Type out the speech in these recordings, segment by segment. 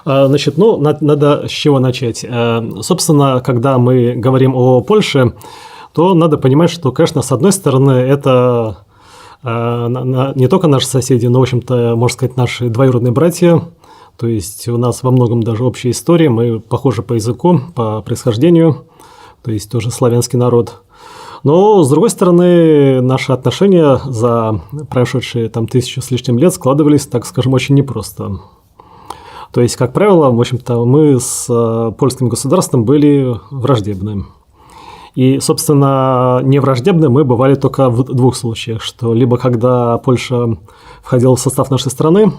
Значит, надо с чего начать. Собственно, когда мы говорим о Польше, то надо понимать, что, конечно, с одной стороны, это не только наши соседи, но, в общем-то, можно сказать, наши двоюродные братья. То есть у нас во многом даже общая история, мы похожи по языку, по происхождению, то есть тоже славянский народ. Но, с другой стороны, наши отношения за прошедшие там 1000 с лишним лет складывались, так скажем, очень непросто. То есть, как правило, в общем-то, мы с польским государством были враждебны. И, собственно, не враждебны мы бывали только в двух случаях, что либо когда Польша входила в состав нашей страны,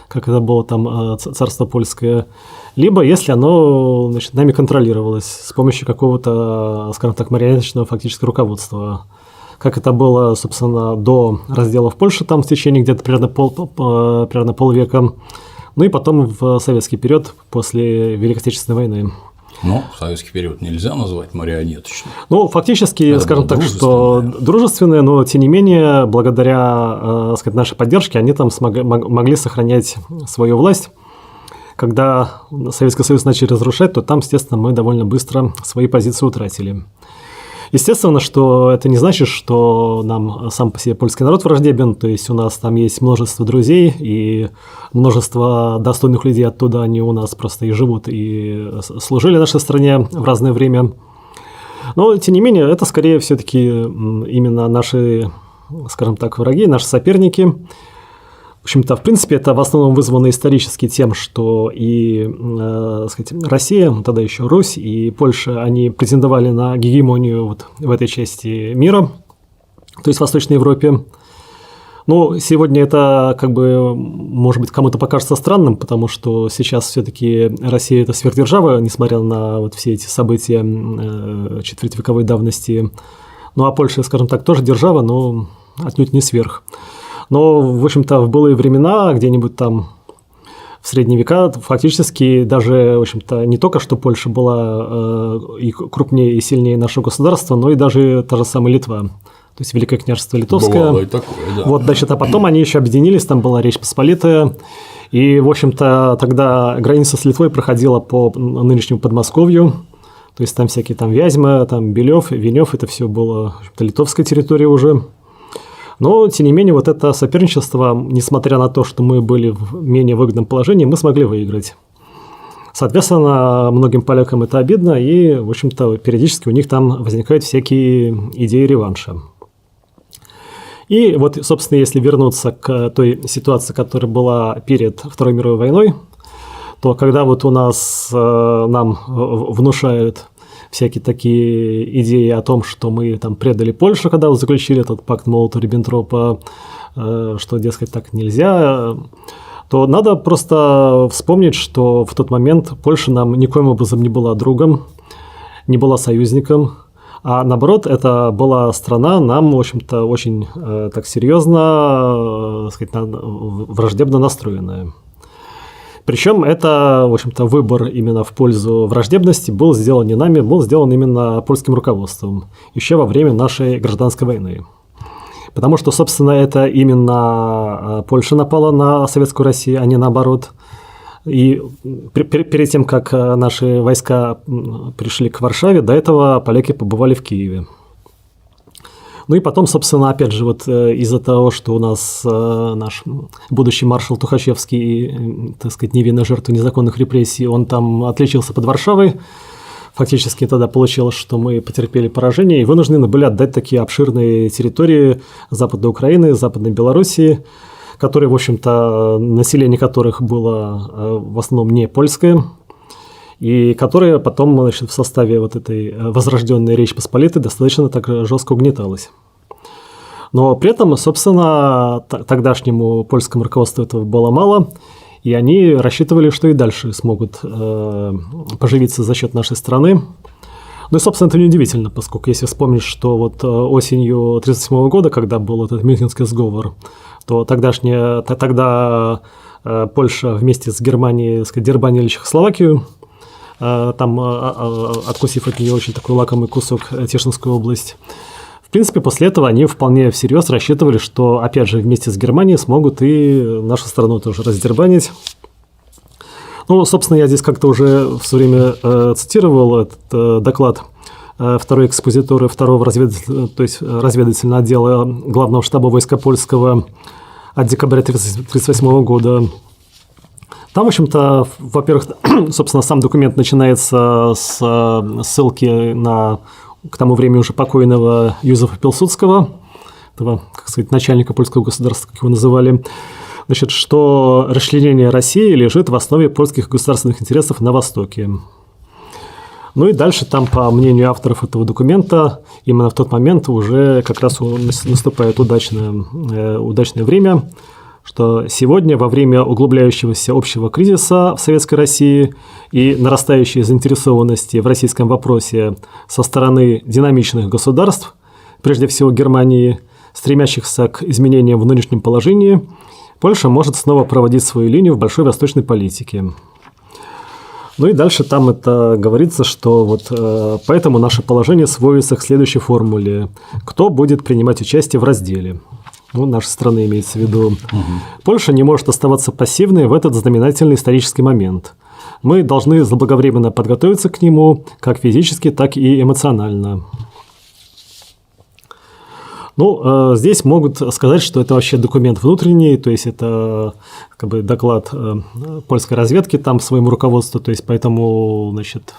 как это было там царство польское, либо если оно, значит, нами контролировалось с помощью какого-то, скажем так, марионеточного фактически руководства. Как это было, собственно, до раздела в Польше, там в течение где-то примерно полвека, ну и потом в советский период после Великой Отечественной войны. Но советский период нельзя назвать марионеточным. Ну, фактически, это скажем так, что дружественные, но тем не менее, благодаря сказать, нашей поддержке, они там могли сохранять свою власть. Когда Советский Союз начали разрушать, то там, естественно, мы довольно быстро свои позиции утратили. Естественно, что это не значит, что нам сам по себе польский народ враждебен, то есть у нас там есть множество друзей и множество достойных людей оттуда, они у нас просто и живут, и служили нашей стране в разное время. Но, тем не менее, это скорее все-таки именно наши, скажем так, враги, наши соперники. В общем-то, в принципе, это в основном вызвано исторически тем, что и сказать, Россия, тогда еще Русь и Польша, они претендовали на гегемонию вот в этой части мира, то есть в Восточной Европе. Но сегодня это, как бы, может быть, кому-то покажется странным, потому что сейчас все-таки Россия – это сверхдержава, несмотря на вот все эти события четвертьвековой давности. Ну, а Польша, скажем так, тоже держава, но отнюдь не сверх. Но, в общем-то, в былые времена, где-нибудь там в средние века, фактически даже, в общем-то, не только что Польша была и крупнее, и сильнее нашего государства, но и даже та же самая Литва, то есть Великое княжество Литовское. Бывало и такое, да. Вот, значит, а потом они еще объединились, там была Речь Посполитая, и, в общем-то, тогда граница с Литвой проходила по нынешнему Подмосковью, то есть там всякие там Вязьма, там Белев, Венев, это все было, в общем-то, литовская территория уже. Но, тем не менее, вот это соперничество, несмотря на то, что мы были в менее выгодном положении, мы смогли выиграть. Соответственно, многим полякам это обидно, и, в общем-то, периодически у них там возникают всякие идеи реванша. И вот, собственно, если вернуться к той ситуации, которая была перед Второй мировой войной, то когда вот у нас нам внушают всякие такие идеи о том, что мы там предали Польшу, когда вот заключили этот пакт Молотова-Риббентропа, что, дескать, так нельзя, то надо просто вспомнить, что в тот момент Польша нам никоим образом не была другом, не была союзником, а наоборот, это была страна нам, в общем-то, очень так серьезно, сказать, враждебно настроенная. Причем это, в общем-то, выбор именно в пользу враждебности был сделан не нами, был сделан именно польским руководством еще во время нашей гражданской войны. Потому что, собственно, это именно Польша напала на Советскую Россию, а не наоборот. И перед тем, как наши войска пришли к Варшаве, до этого поляки побывали в Киеве. Ну и потом, собственно, опять же, вот из-за того, что у нас наш будущий маршал Тухачевский, так сказать, невинная жертва незаконных репрессий, он там отличился под Варшавой, фактически тогда получилось, что мы потерпели поражение и вынуждены были отдать такие обширные территории Западной Украины, Западной Белоруссии, которые, в общем-то, население которых было в основном не польское, и которые потом, значит, в составе вот этой возрожденной Речи Посполитой достаточно так жестко угнеталось. Но при этом, собственно, тогдашнему польскому руководству этого было мало, и они рассчитывали, что и дальше смогут поживиться за счет нашей страны. Ну и, собственно, это неудивительно, поскольку если вспомнить, что вот осенью 1937 года, когда был этот Мюнхенский сговор, то тогда Польша вместе с Германией, так сказать, дербанили Чехословакию, там откусив от нее очень такой лакомый кусок Тешинскую область. В принципе, после этого они вполне всерьез рассчитывали, что, опять же, вместе с Германией смогут и нашу страну тоже раздербанить. Ну, собственно, я здесь как-то уже в свое время цитировал этот доклад второй экспозитуры второго разведывательного отдела Главного штаба войска польского от декабря 1938 года. Там, в общем-то, во-первых, собственно, сам документ начинается с ссылки к тому времени уже покойного Юзефа Пилсудского, этого, как сказать, начальника польского государства, как его называли, значит, что расчленение России лежит в основе польских государственных интересов на Востоке. Ну и дальше там, по мнению авторов этого документа, именно в тот момент уже как раз наступает удачное время, что сегодня, во время углубляющегося общего кризиса в Советской России и нарастающей заинтересованности в российском вопросе со стороны динамичных государств, прежде всего Германии, стремящихся к изменениям в нынешнем положении, Польша может снова проводить свою линию в большой восточной политике. Ну и дальше там это говорится, что вот поэтому наше положение сводится к следующей формуле. Кто будет принимать участие в разделе? Ну, нашей страны имеется в виду. Польша не может оставаться пассивной в этот знаменательный исторический момент. Мы должны заблаговременно подготовиться к нему как физически, так и эмоционально. Ну, здесь могут сказать, что это вообще документ внутренний, то есть это как бы доклад польской разведки там своему руководству, то есть поэтому, значит,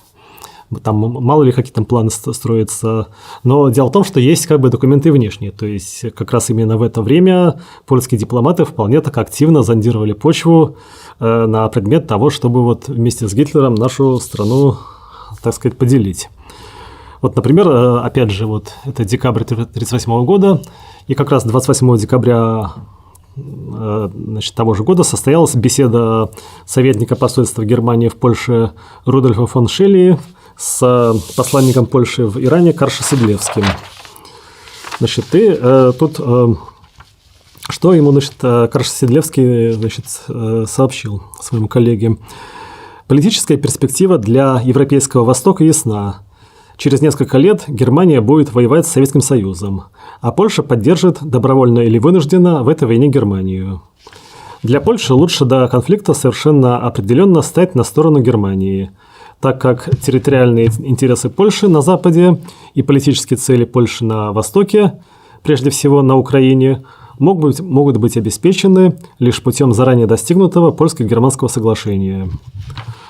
там мало ли какие там планы строятся. Но дело в том, что есть как бы документы внешние, то есть как раз именно в это время польские дипломаты вполне так активно зондировали почву на предмет того, чтобы вот вместе с Гитлером нашу страну, так сказать, поделить. Вот, например, опять же, вот это декабрь 1938 года, и как раз 28 декабря того же года состоялась беседа советника посольства Германии в Польше Рудольфа фон Шелли с посланником Польши в Иране Карши-Сидлевским. Значит, и тут что ему, значит, Карши-Сидлевский, значит, сообщил своему коллеге. Политическая перспектива для Европейского Востока ясна. Через несколько лет Германия будет воевать с Советским Союзом, а Польша поддержит добровольно или вынужденно в этой войне Германию. Для Польши лучше до конфликта совершенно определенно стать на сторону Германии, так как территориальные интересы Польши на Западе и политические цели Польши на Востоке, прежде всего на Украине, могут быть обеспечены лишь путем заранее достигнутого польско-германского соглашения.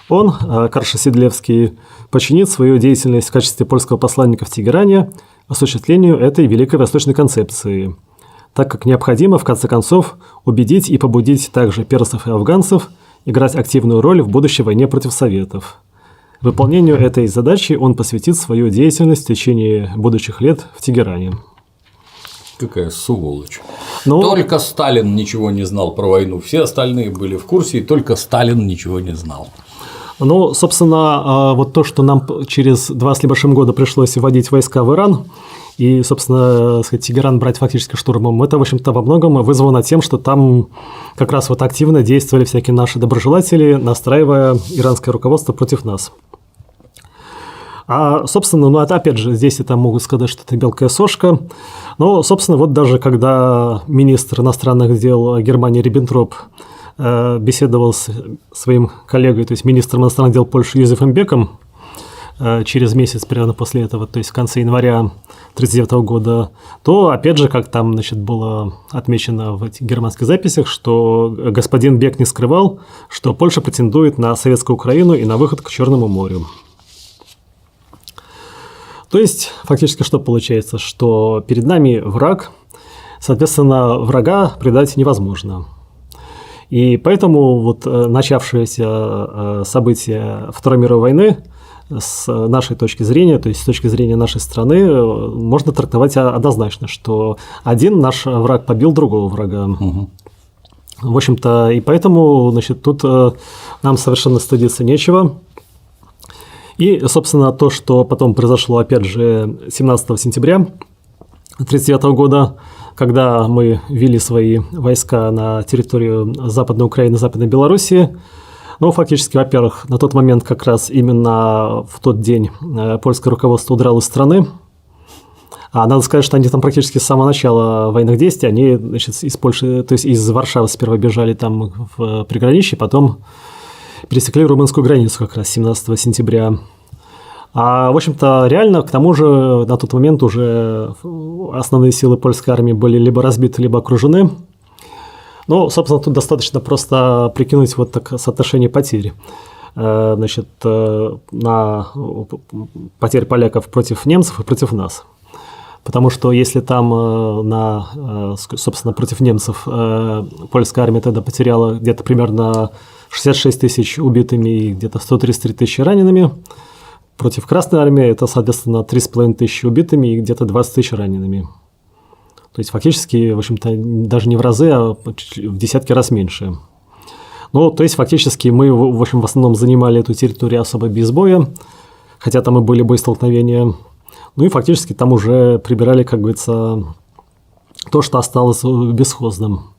Он, Карши-Сидлевский, подчинит свою деятельность в качестве польского посланника в Тегеране осуществлению этой великой восточной концепции, так как необходимо, в конце концов, убедить и побудить также персов и афганцев играть активную роль в будущей войне против Советов. Выполнению этой задачи он посвятит свою деятельность в течение будущих лет в Тегеране. Какая сволочь. Только Сталин ничего не знал про войну, все остальные были в курсе, и только Сталин ничего не знал. Ну, собственно, вот то, что нам через 2 с небольшим года пришлось вводить войска в Иран и, собственно, сказать, Тегеран брать фактически штурмом, это, в общем-то, во многом вызвано тем, что там как раз вот активно действовали всякие наши доброжелатели, настраивая иранское руководство против нас. А, собственно, ну, опять же, здесь это могут сказать, что это мелкая сошка. Но, собственно, вот даже когда министр иностранных дел Германии Риббентроп беседовал с своим коллегой, то есть министром иностранных дел Польши Юзефом Беком, через месяц примерно после этого, то есть в конце января 1939 года, то, опять же, как там, значит, было отмечено в этих германских записях, что господин Бек не скрывал, что Польша претендует на советскую Украину и на выход к Черному морю. То есть, фактически, что получается? Что перед нами враг, соответственно, врага предать невозможно. И поэтому вот начавшиеся события Второй мировой войны с нашей точки зрения, то есть с точки зрения нашей страны, можно трактовать однозначно, что один наш враг побил другого врага. Угу. В общем-то, и поэтому, значит, тут нам совершенно стыдиться нечего. И, собственно, то, что потом произошло, опять же, 17 сентября 1939 года, когда мы ввели свои войска на территорию Западной Украины, Западной Белоруссии, ну, фактически, во-первых, на тот момент как раз именно в тот день польское руководство удрало из страны. А надо сказать, что они там практически с самого начала военных действий, они, значит, из Польши, то есть из Варшавы сперва бежали там в приграничье, потом пересекли румынскую границу как раз 17 сентября. А, в общем-то, реально, к тому же, на тот момент уже основные силы польской армии были либо разбиты, либо окружены. Ну, собственно, тут достаточно просто прикинуть вот так соотношение потерь. Значит, на потерь поляков против немцев и против нас. Потому что если там, собственно, против немцев польская армия тогда потеряла где-то примерно 66 тысяч убитыми и где-то 133 тысячи ранеными, против Красной армии это, соответственно, 3,5 тысячи убитыми и где-то 20 тысяч ранеными. То есть, фактически, в общем-то, даже не в разы, а в десятки раз меньше. Ну, то есть, фактически, мы, в общем, в основном занимали эту территорию особо без боя, хотя там и были боестолкновения. Ну и фактически там уже прибирали, как говорится, то, что осталось бесхозным.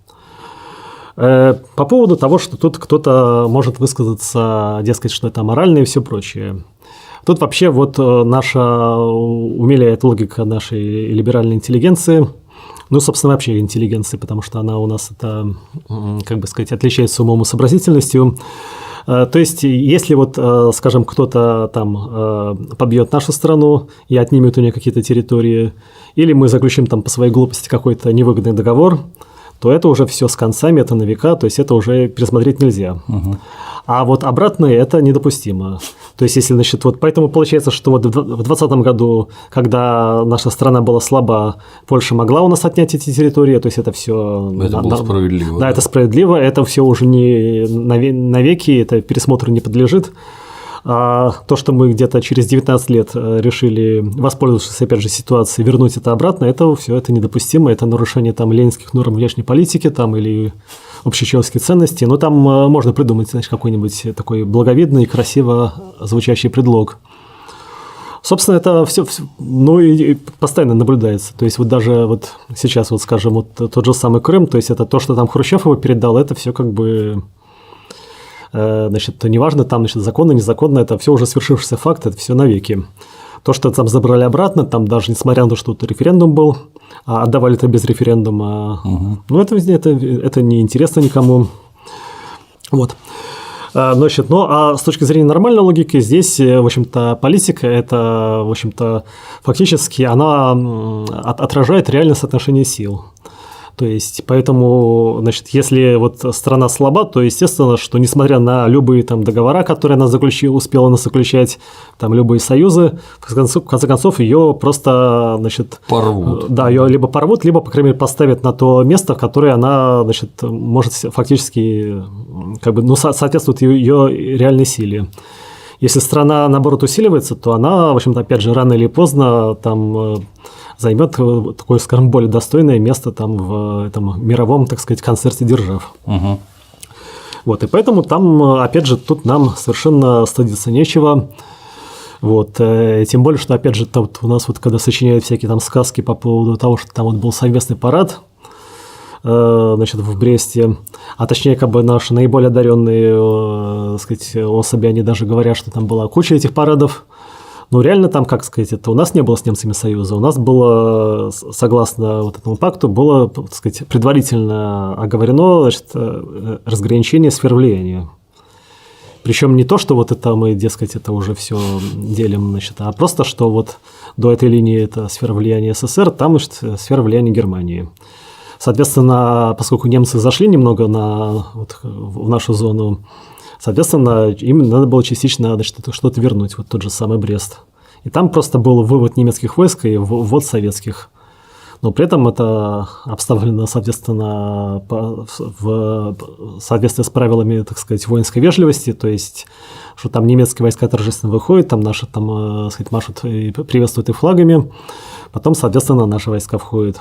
По поводу того, что тут кто-то может высказаться, дескать, что это аморально и все прочее. Тут вообще вот наша умиляет логика нашей либеральной интеллигенции, ну, собственно, вообще интеллигенции, потому что она у нас, это, как бы сказать, отличается умом и сообразительностью. То есть, если вот, скажем, кто-то там побьет нашу страну и отнимет у нее какие-то территории, или мы заключим там по своей глупости какой-то невыгодный договор, то это уже все с концами, это на века, то есть это уже пересмотреть нельзя. Угу. А вот обратное это недопустимо. То есть, если, значит, вот поэтому получается, что вот в 2020 году, когда наша страна была слаба, Польша могла у нас отнять эти территории, то есть это все. Это было справедливо. Да, это справедливо, это все уже не навеки, это пересмотру не подлежит. А то, что мы где-то через 19 лет решили, воспользовавшись, опять же, ситуацией, вернуть это обратно, это все это недопустимо, это нарушение там ленинских норм внешней политики там, или общечеловеческих ценностей, но там можно придумать, значит, какой-нибудь такой благовидный, красиво звучащий предлог. Собственно, это все, ну и постоянно наблюдается. То есть вот даже вот сейчас, вот скажем, вот тот же самый Крым, то есть это то, что там Хрущев его передал, это все как бы... Значит, неважно, там, значит, законно, незаконно, это все уже свершившийся факт, это все навеки. То, что там забрали обратно, там даже несмотря на то, что тут референдум был, а отдавали это без референдума, ну, это неинтересно никому. Вот. Значит, ну, а с точки зрения нормальной логики, здесь, в общем-то, политика, это, в общем-то, фактически она отражает реальное соотношение сил. То есть, поэтому, значит, если вот страна слаба, то естественно, что несмотря на любые там договора, которые она успела заключать, там любые союзы, в конце концов ее просто, значит, порвут. Да, ее либо порвут, либо, по крайней мере, поставят на то место, в которое она, значит, может фактически, как бы, ну, соответствует ее реальной силе. Если страна, наоборот, усиливается, то она, в общем-то, опять же, рано или поздно там займет такое, скажем, более достойное место там в этом мировом, так сказать, концерте держав. Угу. Вот, и поэтому там, опять же, тут нам совершенно стыдиться нечего. Вот, тем более, что, опять же, там, у нас вот когда сочиняют всякие там сказки по поводу того, что там вот был совместный парад, значит, в Бресте, а точнее, как бы наши наиболее одаренные, так сказать, особи, они даже говорят, что там была куча этих парадов. Ну, реально там, как сказать, это у нас не было с немцами союза, у нас было, согласно вот этому пакту, было, так сказать, предварительно оговорено, значит, разграничение сфер влияния. Причем не то, что вот это мы, дескать, это уже все делим, значит, а просто, что вот до этой линии это сфера влияния СССР, там, значит, сфера влияния Германии. Соответственно, поскольку немцы зашли немного вот, в нашу зону, соответственно, им надо было частично, значит, что-то вернуть, вот тот же самый Брест. И там просто был вывод немецких войск и ввод советских. Но при этом это обставлено, соответственно, в соответствии с правилами, так сказать, воинской вежливости, то есть, что там немецкие войска торжественно выходят, там наши, там, так сказать, машут и приветствуют их флагами, потом, соответственно, наши войска входят.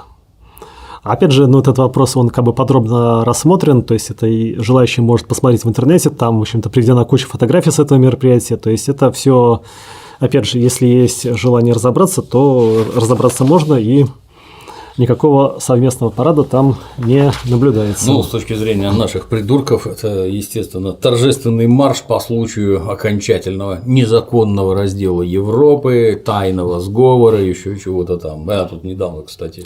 Опять же, ну, этот вопрос, он как бы подробно рассмотрен, то есть это и желающий может посмотреть в интернете, там, в общем-то, приведена куча фотографий с этого мероприятия, то есть это все, опять же, если есть желание разобраться, то разобраться можно, и никакого совместного парада там не наблюдается. Ну, с точки зрения наших придурков, это, естественно, торжественный марш по случаю окончательного незаконного раздела Европы, тайного сговора, еще чего-то там. Я тут недавно, кстати,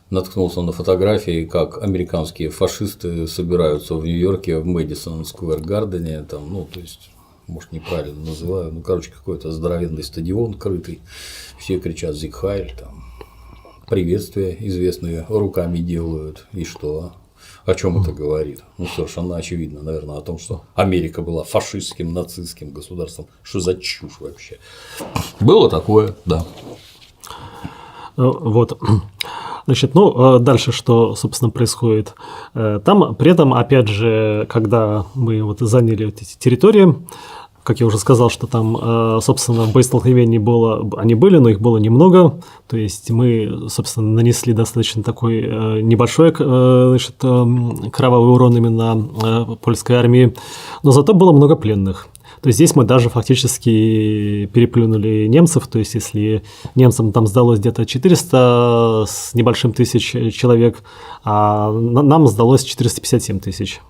наткнулся на фотографии, как американские фашисты собираются в Нью-Йорке в Мэдисон Сквер Гардене, там, ну, то есть, может, неправильно называю, ну, короче, какой-то здоровенный стадион крытый, все кричат «Зиг Хайль», там, приветствия известные руками делают, и что? О чем это говорит? Ну, совершенно очевидно, наверное, о том, что Америка была фашистским, нацистским государством. Что за чушь вообще? Было такое, да. Вот. Значит, ну, дальше что, собственно, происходит? Там, при этом, опять же, когда мы вот заняли эти территории, как я уже сказал, что там, собственно, боестолкновений было, они были, но их было немного. То есть мы, собственно, нанесли достаточно такой небольшой, значит, кровавый урон именно польской армии, но зато было много пленных. То есть здесь мы даже фактически переплюнули немцев, то есть если немцам там сдалось где-то 400 с небольшим тысяч человек, а нам сдалось 457 тысяч.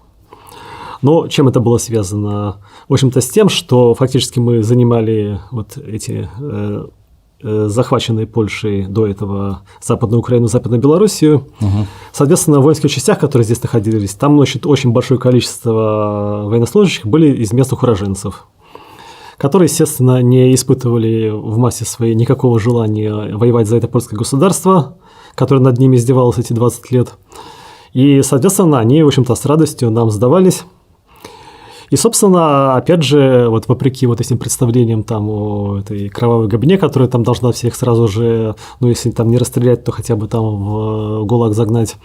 Но чем это было связано? В общем-то, с тем, что фактически мы занимали вот эти захваченные Польшей до этого Западную Украину, Западную Белоруссию. Соответственно, в воинских частях, которые здесь находились, там, значит, очень большое количество военнослужащих были из местных уроженцев, которые, естественно, не испытывали в массе своей никакого желания воевать за это польское государство, которое над ними издевалось эти 20 лет. И, соответственно, они, в общем-то, с радостью нам сдавались. И, собственно, опять же, вот вопреки вот этим представлениям там о этой кровавой гобне, которая там должна всех сразу же, ну, если там не расстрелять, то хотя бы там в ГУЛАГ загнать,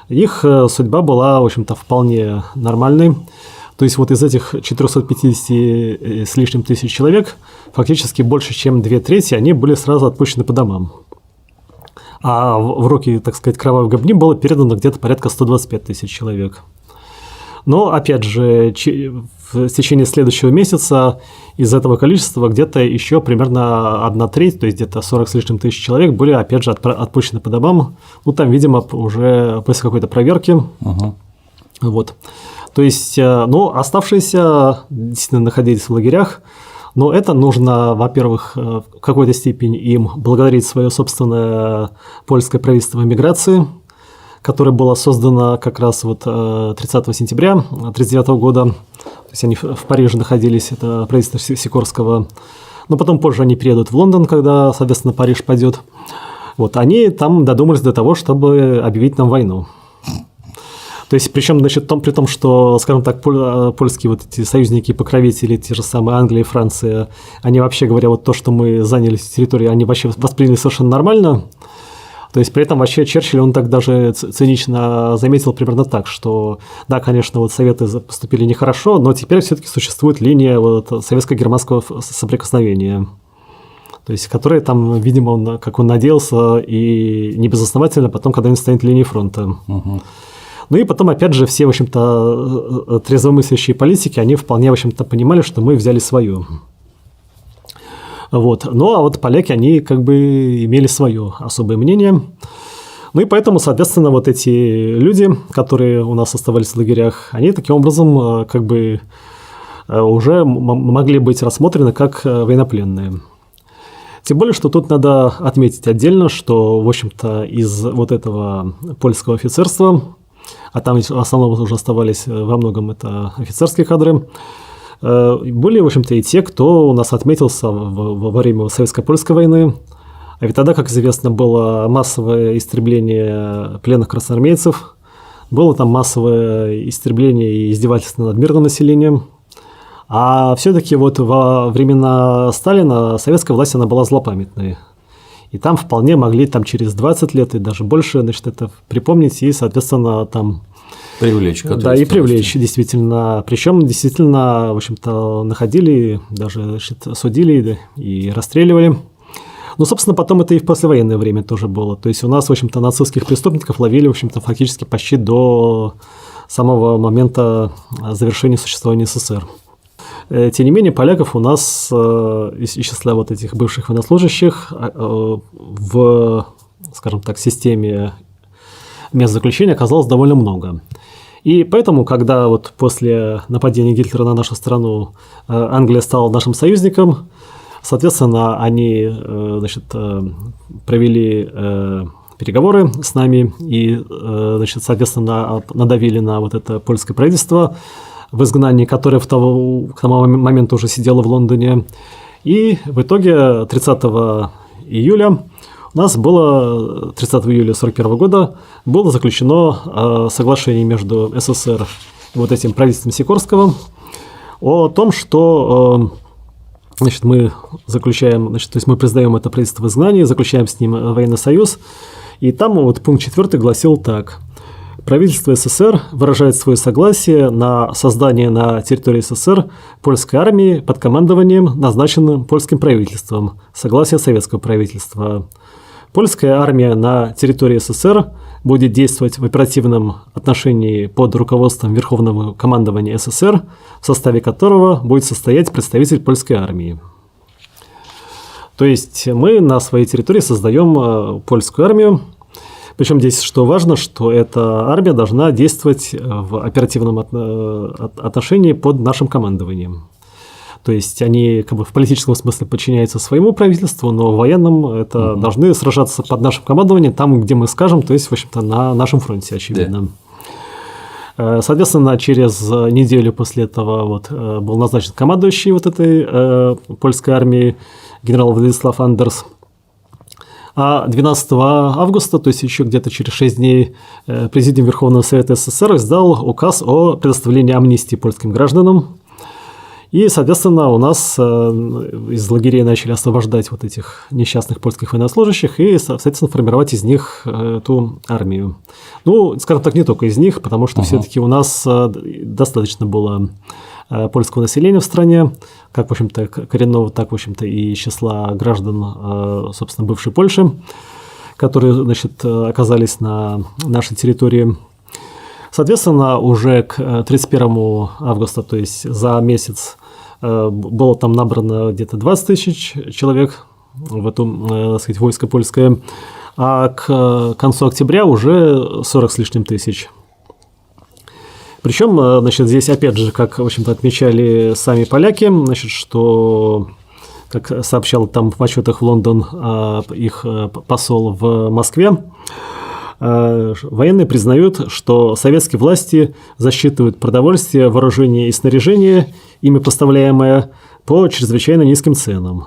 их судьба была, в общем-то, вполне нормальной. То есть вот из этих 450 с лишним тысяч человек фактически больше, чем 2/3, они были сразу отпущены по домам. А в руки, так сказать, кровавой гобни было передано где-то порядка 125 тысяч человек. Но, опять же, в течение следующего месяца из этого количества где-то еще примерно 1/3, то есть где-то 40 с лишним тысяч человек были, опять же, отпущены по домам. Ну, там, видимо, уже после какой-то проверки. Вот. То есть, ну, оставшиеся действительно находились в лагерях, но это нужно, во-первых, в какой-то степени им благодарить свое собственное польское правительство эмиграции, которое было создано как раз вот 30 сентября 1939 года. То есть они в Париже находились, это правительство Сикорского. Но потом позже они переедут в Лондон, когда, соответственно, Париж падет. Вот, они там додумались до того, чтобы объявить нам войну. То есть, причем, значит, при том, что, скажем так, польские вот эти союзники-покровители, те же самые Англия и Франция, они вообще говоря, вот то, что мы заняли территорию, они вообще восприняли совершенно нормально. То есть, при этом вообще Черчилль, он так даже цинично заметил примерно так, что, да, конечно, вот Советы поступили нехорошо, но теперь все-таки существует линия вот советско-германского соприкосновения, то есть, которая там, видимо, он, как он надеялся, и не безосновательно потом когда-нибудь станет линией фронта. Ну и потом, опять же, все, в общем-то, трезвомыслящие политики, они вполне, в общем-то, понимали, что мы взяли свое. Вот. Ну, а вот поляки, они как бы имели свое особое мнение. Ну и поэтому, соответственно, вот эти люди, которые у нас оставались в лагерях, они таким образом как бы уже могли быть рассмотрены как военнопленные. Тем более, что тут надо отметить отдельно, что, в общем-то, из вот этого польского офицерства, а там в основном уже оставались во многом это офицерские кадры, были, в общем-то, и те, кто у нас отметился во время Советско-Польской войны. А ведь тогда, как известно, было массовое истребление пленных красноармейцев, было там массовое истребление и издевательство над мирным населением. А все-таки вот во времена Сталина советская власть, она была злопамятной. И там вполне могли там через 20 лет и даже больше, значит, это припомнить и, соответственно, там... Привлечь к Да, и привлечь, действительно. Причем, действительно, в общем-то, находили, даже, значит, судили и расстреливали. Ну, собственно, потом это и в послевоенное время тоже было. То есть у нас, в общем-то, нацистских преступников ловили, в общем-то, фактически почти до самого момента завершения существования СССР. Тем не менее, поляков у нас из числа вот этих бывших военнослужащих в, скажем так, системе мест заключения оказалось довольно много. И поэтому, когда вот после нападения Гитлера на нашу страну Англия стала нашим союзником, соответственно, они, значит, провели переговоры с нами и, значит, соответственно, надавили на вот это польское правительство в изгнании, которое к тому моменту уже сидело в Лондоне. И в итоге 30 июля у нас было, 30 июля 1941 года, было заключено соглашение между СССР и вот этим правительством Сикорского о том, что значит, мы заключаем, значит, то есть мы признаем это правительство в изгнании, заключаем с ним военный союз, и там вот пункт 4 гласил так. Правительство СССР выражает свое согласие на создание на территории СССР польской армии под командованием, назначенным польским правительством, согласие советского правительства. Польская армия на территории СССР будет действовать в оперативном отношении под руководством Верховного командования СССР, в составе которого будет состоять представитель польской армии. То есть мы на своей территории создаем польскую армию. Причем здесь что важно, что эта армия должна действовать в оперативном отношении под нашим командованием. То есть они как бы в политическом смысле подчиняются своему правительству, но в военном это должны сражаться под нашим командованием там, где мы скажем, то есть, в общем-то, на нашем фронте, очевидно. Да. Соответственно, через неделю после этого вот был назначен командующий вот этой польской армией генерал Владислав Андерс. А 12 августа, то есть еще где-то через 6 дней, Президиум Верховного Совета СССР издал указ о предоставлении амнистии польским гражданам. И, соответственно, у нас из лагерей начали освобождать вот этих несчастных польских военнослужащих и, соответственно, формировать из них эту армию. Ну, скажем так, не только из них, потому что все-таки у нас достаточно было польского населения в стране, как, в общем-то, коренного, так, в общем-то, и из числа граждан, собственно, бывшей Польши, которые, значит, оказались на нашей территории. Соответственно, уже к 31 августа, то есть за месяц, было там набрано где-то 20 тысяч человек в это, так сказать, войско польское, а к концу октября уже 40 с лишним тысяч. Причем, значит, здесь опять же, как, в общем-то, отмечали сами поляки, значит, что, как сообщал там в отчетах в Лондон их посол в Москве, военные признают, что советские власти засчитывают продовольствие, вооружение и снаряжение, ими поставляемое, по чрезвычайно низким ценам.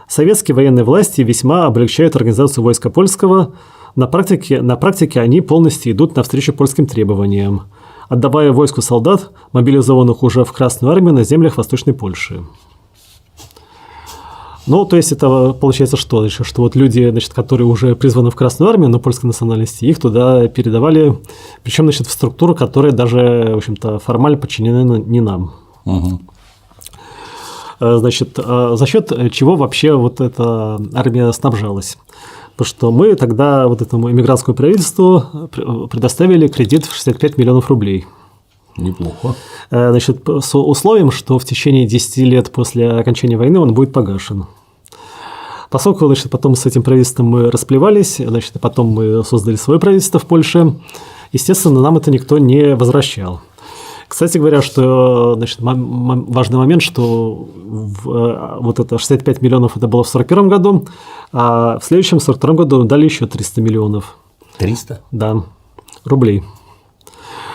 Советские военные власти весьма облегчают организацию войска польского. На практике они полностью идут навстречу польским требованиям, отдавая войску солдат, мобилизованных уже в Красную армию на землях Восточной Польши. Ну, то есть это получается что? Что вот люди, значит, которые уже призваны в Красную армию, но польской национальности, их туда передавали, причем, значит, в структуру, которая даже, в общем-то, формально подчинена не нам. Значит, за счет чего вообще вот эта армия снабжалась? Потому что мы тогда вот этому иммигрантскому правительству предоставили кредит в 65 миллионов рублей. Неплохо. Значит, с условием, что в течение 10 лет после окончания войны он будет погашен. Поскольку, значит, потом с этим правительством мы расплевались, значит, потом мы создали свое правительство в Польше, естественно, нам это никто не возвращал. Кстати говоря, что, значит, важный момент, что вот это 65 миллионов это было в 1941 году, а в следующем, в 1942 году, дали еще 300 миллионов. 300? Да, рублей.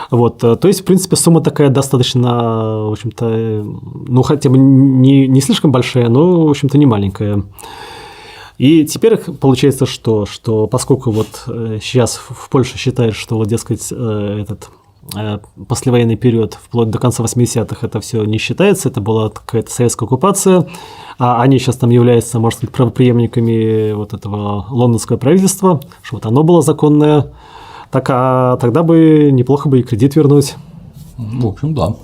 Вот, то есть, в принципе, сумма такая достаточно, в общем-то, ну, хотя бы не слишком большая, но, в общем-то, не маленькая. И теперь получается, что поскольку вот сейчас в Польше считают, что, вот, дескать, этот послевоенный период, вплоть до конца 80-х, это все не считается, это была какая-то советская оккупация, а они сейчас там являются, можно сказать, правопреемниками вот этого лондонского правительства, что вот оно было законное. Так, а тогда бы неплохо бы и кредит вернуть. В общем, да,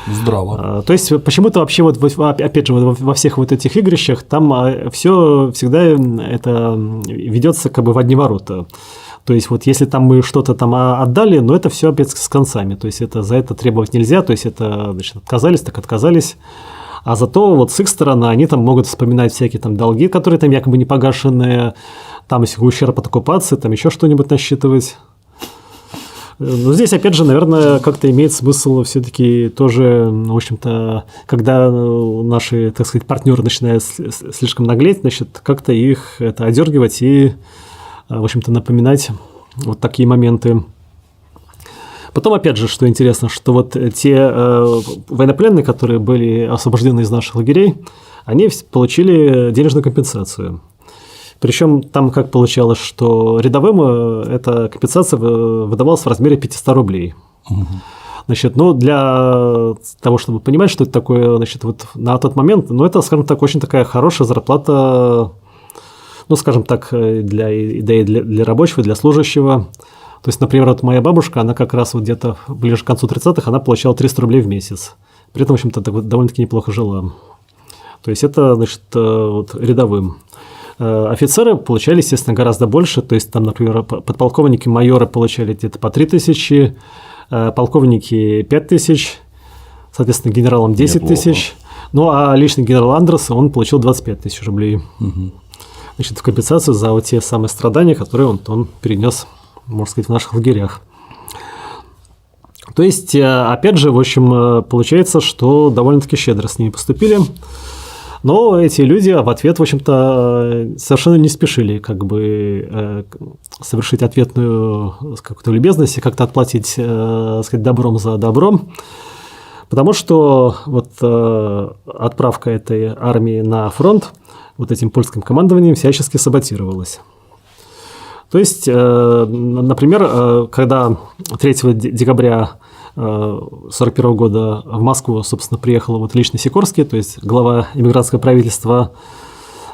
здраво. То есть, почему-то вообще, вот, опять же, во всех вот этих игрищах, там все всегда это ведется как бы в одни ворота. То есть, вот если там мы что-то там отдали, но это все опять с концами. То есть, это за это требовать нельзя. То есть, это, значит, отказались, так отказались. А зато вот с их стороны они там могут вспоминать всякие там долги, которые там якобы не погашенные, там если ущерб от оккупации, там еще что-нибудь насчитывать. Но здесь, опять же, наверное, как-то имеет смысл все-таки тоже, в общем-то, когда наши, так сказать, партнеры начинают слишком наглеть, значит, как-то их это одергивать и в общем-то, напоминать вот такие моменты. Потом, опять же, что интересно, что вот те военнопленные, которые были освобождены из наших лагерей, они получили денежную компенсацию. Причем там как получалось, что рядовым эта компенсация выдавалась в размере 500 рублей. Значит, ну, для того, чтобы понимать, что это такое, значит, вот на тот момент, ну, это, скажем так, очень такая хорошая зарплата, ну, скажем так, для рабочего, для служащего. То есть, например, вот моя бабушка, она как раз вот где-то ближе к концу 30-х, она получала 300 рублей в месяц. При этом, в общем-то, довольно-таки неплохо жила. То есть, это, значит, вот рядовым. Офицеры получали, естественно, гораздо больше. То есть, там, например, подполковники, майоры получали где-то по 3000, полковники 5000, соответственно, генералам 10 тысяч. Ну, а личный генерал Андрес, он получил 25 тысяч рублей. Значит, в компенсацию за вот те самые страдания, которые он перенес, можно сказать, в наших лагерях. То есть, опять же, в общем, получается, что довольно-таки щедро с ними поступили. Но эти люди в ответ, в общем-то, совершенно не спешили как бы совершить ответную какую-то любезность и как-то отплатить, сказать, добром за добром. Потому что вот отправка этой армии на фронт вот этим польским командованием всячески саботировалась. То есть, например, когда 3 декабря 1941 года в Москву, собственно, приехал вот лично Сикорский, то есть глава эмигрантского правительства,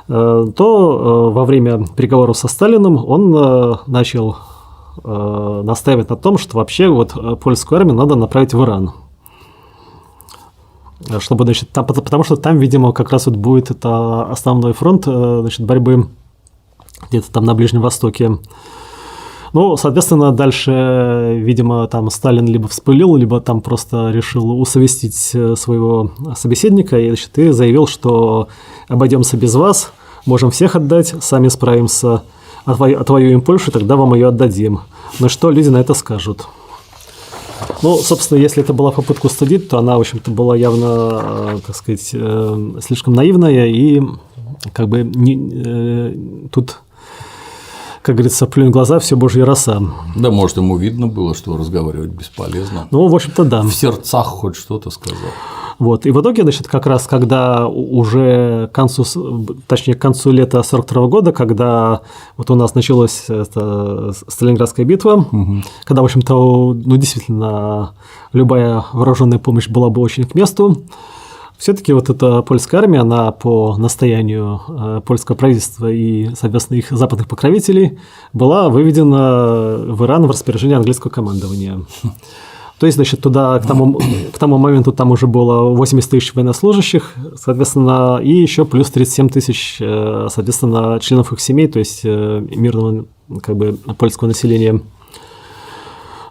то во время переговоров со Сталиным он начал настаивать на том, что вообще вот польскую армию надо направить в Иран. Чтобы, значит, там, потому что там, видимо, как раз вот будет это основной фронт, значит, борьбы где-то там на Ближнем Востоке. Ну, соответственно, дальше, видимо, там Сталин либо вспылил, либо там просто решил усовестить своего собеседника и, значит, и заявил, что обойдемся без вас, можем всех отдать, сами справимся, отвоюем Польшу, тогда вам ее отдадим. Но что люди на это скажут? Ну, собственно, если это была попытка устыдить, то она, в общем-то, была явно, так сказать, слишком наивная и как бы тут, как говорится, плюнь в глаза, все божья роса. Да, может, ему видно было, что разговаривать бесполезно. Ну, в общем-то, да. В сердцах хоть что-то сказал. Вот. И в итоге, значит, как раз когда уже к концу лета 1942 года, когда вот у нас началась эта Сталинградская битва, когда, в общем-то, ну, действительно, любая вооруженная помощь была бы очень к месту, все-таки вот эта польская армия, она по настоянию польского правительства и, соответственно, их западных покровителей была выведена в Иран в распоряжение английского командования. То есть, значит, туда к тому моменту там уже было 80 тысяч военнослужащих, соответственно, и еще плюс 37 тысяч, соответственно, членов их семей, то есть мирного как бы польского населения.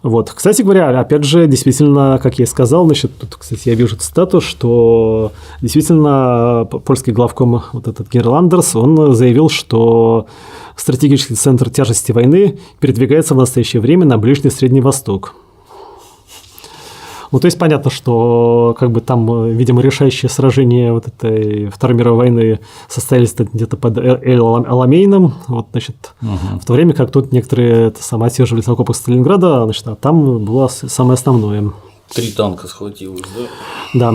Вот. Кстати говоря, опять же, действительно, как я и сказал, значит, тут, кстати, я вижу цитату, что действительно польский главком, вот этот генерал Андерс, он заявил, что стратегический центр тяжести войны передвигается в настоящее время на Ближний и Средний Восток. Ну, то есть понятно, что как бы там, видимо, решающие сражения вот этой Второй мировой войны состоялись где-то под Эль-Аламейном, вот, значит, в то время как тут некоторые отсиживались в окопах Сталинграда, значит, а там было самое основное. 3 танка схватилось, да? Да.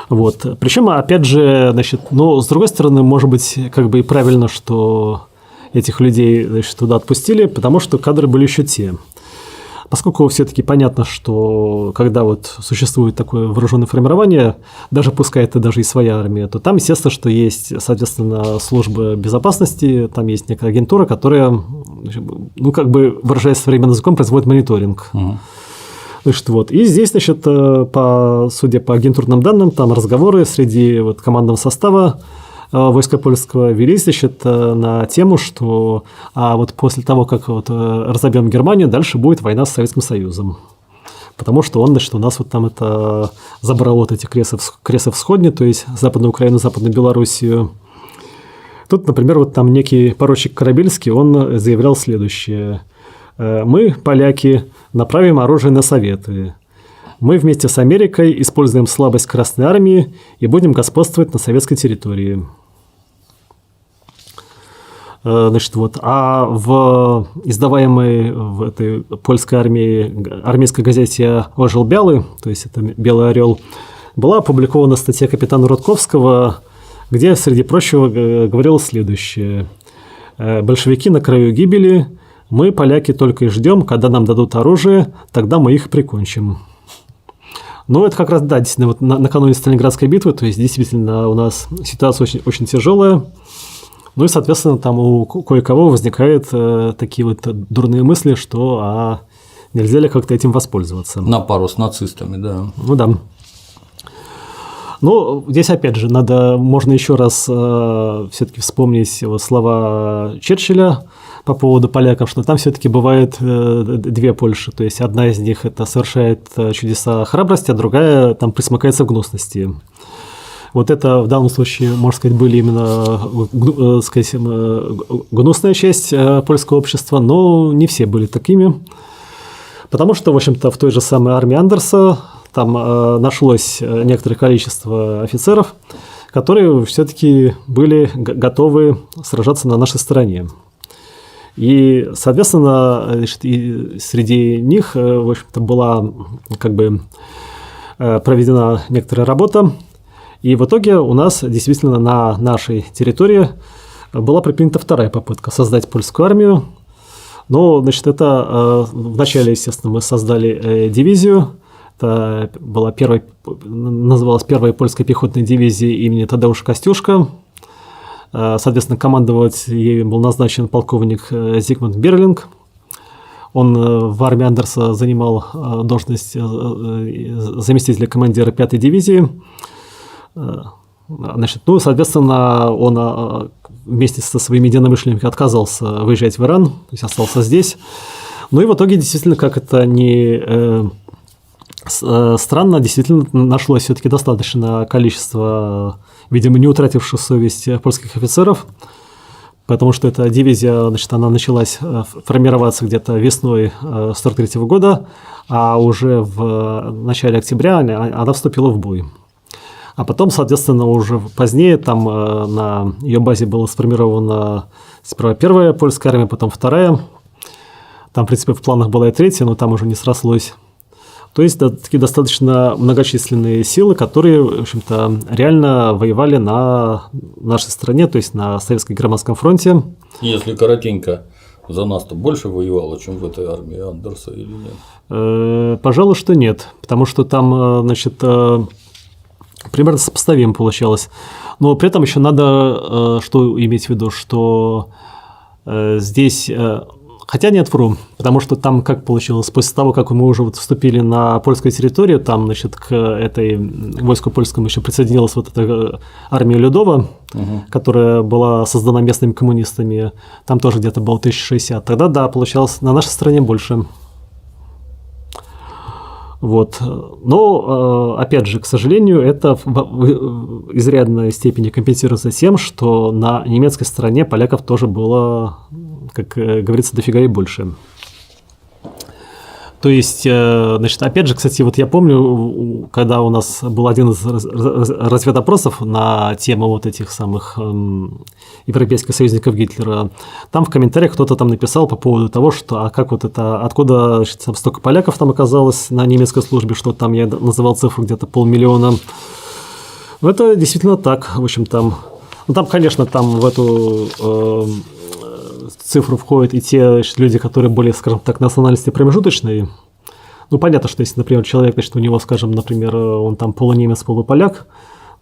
Вот. Причем, опять же, значит, ну, с другой стороны, может быть, как бы и правильно, что этих людей, значит, туда отпустили, потому что кадры были еще те. Поскольку все-таки понятно, что когда вот существует такое вооруженное формирование, даже пускай это даже и своя армия, то там, естественно, что есть, соответственно, служба безопасности, там есть некая агентура, которая, ну, как бы, выражаясь современным языком, производит мониторинг. Значит, вот. И здесь, значит, судя по агентурным данным, там разговоры среди вот командного состава войска польского велись, значит, на тему, что вот после того, как вот разобьем Германию, дальше будет война с Советским Союзом. Потому что он, значит, у нас вот там это забрал вот эти кресы всходни, то есть Западную Украину, Западную Белоруссию. Тут, например, вот там некий поручик Корабельский, он заявлял следующее. Мы, поляки, направим оружие на Советы. Мы вместе с Америкой используем слабость Красной Армии и будем господствовать на советской территории. Значит, вот. А в издаваемой в этой польской армейской газете «Орел Белый», то есть это «Белый орел», была опубликована статья капитана Рудковского, где, среди прочего, говорилось следующее. «Большевики на краю гибели, мы, поляки, только и ждем, когда нам дадут оружие, тогда мы их прикончим». Ну, это как раз, да, действительно, вот накануне Сталинградской битвы, то есть, действительно, у нас ситуация очень, очень тяжелая. Ну и, соответственно, там у кое-кого возникают такие вот дурные мысли, что нельзя ли как-то этим воспользоваться. На пару с нацистами, да. Ну да. Ну, здесь, опять же, можно еще раз все-таки вспомнить слова Черчилля по поводу поляков, что там все-таки бывает две Польши. То есть одна из них это совершает чудеса храбрости, а другая там присмыкается в гнусности. Вот это в данном случае, можно сказать, были именно гнусная часть польского общества, но не все были такими. Потому что, в общем-то, в той же самой армии Андерса там нашлось некоторое количество офицеров, которые все-таки были готовы сражаться на нашей стороне. И, соответственно, значит, и среди них, в общем-то, была как бы проведена некоторая работа. И в итоге у нас действительно на нашей территории была предпринята вторая попытка создать польскую армию. Но, значит, это вначале, естественно, мы создали дивизию. Это была называлась первая польская пехотная дивизия имени Тадеusza Костюшка. Соответственно, командовать ей был назначен полковник Зигмунд Берлинг. Он в армии Андерса занимал должность заместителя командира 5-й дивизии. Значит, ну, соответственно, он вместе со своими единомышленниками отказался выезжать в Иран, то есть остался здесь. Ну и в итоге, действительно, как это не странно, действительно нашлось все-таки достаточное количество, видимо, не утративших совесть польских офицеров, потому что эта дивизия, значит, она началась формироваться где-то весной 1943 года, а уже в начале октября она вступила в бой. А потом, соответственно, уже позднее там на ее базе была сформирована сперва первая польская армия, потом вторая. Там, в принципе, в планах была и третья, но там уже не срослось. То есть такие достаточно многочисленные силы, которые, в общем-то, реально воевали на нашей стране, то есть на Советско-Германском фронте. Если коротенько, за нас-то больше воевало, чем в этой армии Андерса или нет? Пожалуй, что нет, потому что там, значит, примерно сопоставимо получалось. Но при этом еще надо что иметь в виду, что здесь, хотя нет, вру, потому что там как получилось, после того, как мы уже вот вступили на польскую территорию, там, значит, к этой войску польскому еще присоединилась вот эта армия Людова, которая была создана местными коммунистами, там тоже где-то было 1060. Тогда, да, получалось на нашей стране больше. Вот. Но, опять же, к сожалению, это в изрядной степени компенсируется тем, что на немецкой стороне поляков тоже было, как говорится, дофига и больше. То есть, значит, опять же, кстати, вот я помню, когда у нас был один из разведопросов на тему вот этих самых европейских союзников Гитлера, там в комментариях кто-то там написал по поводу того, что как вот это, откуда, значит, столько поляков там оказалось на немецкой службе, что там я называл цифру где-то 500 000. Ну, это действительно так, в общем, там, ну, там, конечно, там в эту цифру входят и те люди, которые более, скажем так, национальности промежуточные. Ну, понятно, что если, например, человек, значит, у него, скажем, например, он там полунемец, полуполяк,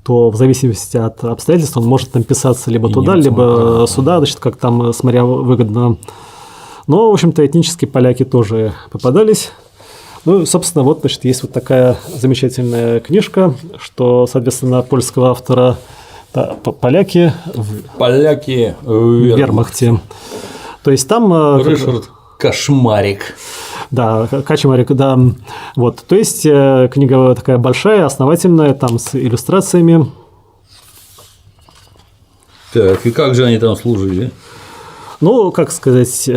то в зависимости от обстоятельств он может там писаться либо туда, либо сюда, значит, как там, смотря выгодно. Но, в общем-то, этнические поляки тоже попадались. Ну, собственно, вот, значит, есть вот такая замечательная книжка, что, соответственно, польского автора поляки в вермахте. То есть там… Ришард Кашмарик. Да, Качмарик, да. Вот, то есть книга такая большая, основательная, там с иллюстрациями. Так, и как же они там служили? Ну, как сказать…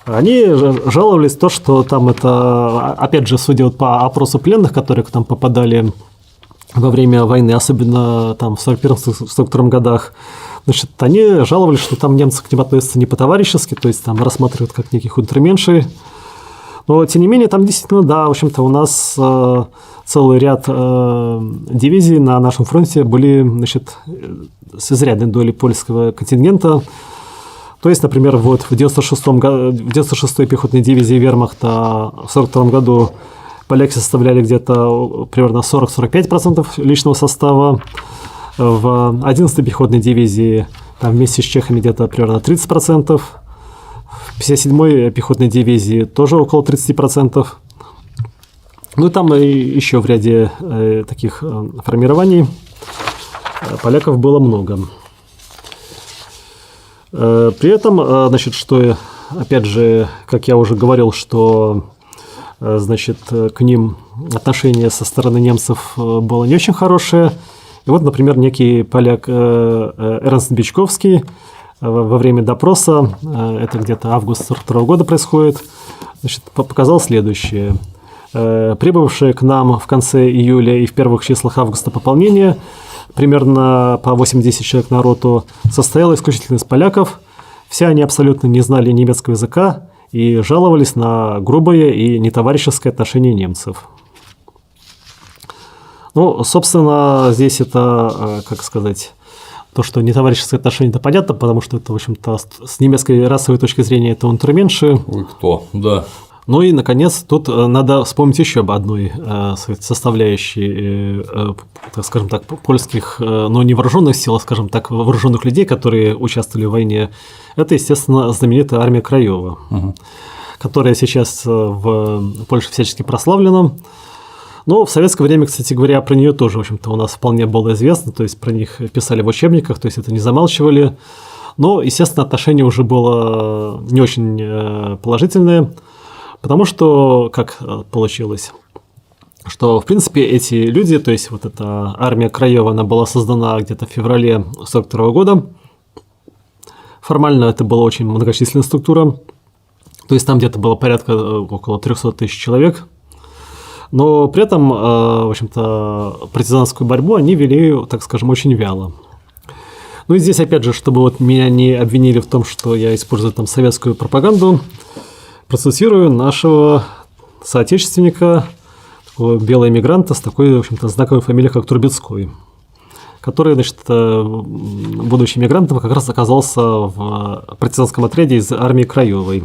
Они жаловались то, что там это, опять же, судя вот по опросу пленных, которые там попадали во время войны, особенно там в 1941-1942 годах, Значит, они жаловались, что там немцы к ним относятся не по-товарищески, то есть там рассматривают как неких унтерменшей. Но, тем не менее, там действительно, да, в общем-то, у нас целый ряд дивизий на нашем фронте были, значит, с изрядной долей польского контингента. То есть, например, вот в 96-й пехотной дивизии вермахта в 1942 году поляки составляли где-то примерно 40-45% личного состава. В 11-й пехотной дивизии там вместе с чехами где-то примерно 30%. В 57-й пехотной дивизии тоже около 30%. Ну и там и еще в ряде таких формирований поляков было много. При этом, значит, что, опять же, как я уже говорил, что, значит, к ним отношение со стороны немцев было не очень хорошее. И вот, например, некий поляк Эрнст Бичковский во время допроса, это где-то август 1942 года происходит, значит, показал следующее. Прибывшее к нам в конце июля и в первых числах августа пополнение, примерно по 8-10 человек на роту, состояло исключительно из поляков. Все они абсолютно не знали немецкого языка и жаловались на грубое и нетоварищеское отношение немцев. Ну, собственно, здесь это, как сказать, то, что нетоварищеское отношение, это понятно, потому что это, в общем-то, с немецкой расовой точки зрения это унтерменши. Ой, кто? Да. Ну и, наконец, тут надо вспомнить еще об одной составляющей, так скажем так, польских, но не вооруженных сил, а, скажем так, вооруженных людей, которые участвовали в войне. Это, естественно, знаменитая армия Краева, которая сейчас в Польше всячески прославлена. Но в советское время, кстати говоря, про нее тоже, в общем-то, у нас вполне было известно, то есть про них писали в учебниках, то есть это не замалчивали. Но, естественно, отношение уже было не очень положительное, потому что, как получилось, что, в принципе, эти люди, то есть вот эта армия Краева, она была создана где-то в феврале 1942 года. Формально это была очень многочисленная структура, то есть там где-то было порядка около 300 тысяч человек. Но при этом, в общем-то, партизанскую борьбу они вели, так скажем, очень вяло. Ну и здесь, опять же, чтобы вот меня не обвинили в том, что я использую там советскую пропаганду, процитирую нашего соотечественника, такого белого эмигранта с такой, в общем-то, знаковой фамилией, как Трубецкой, который, значит, будучи эмигрантом, как раз оказался в партизанском отряде из армии Краевой.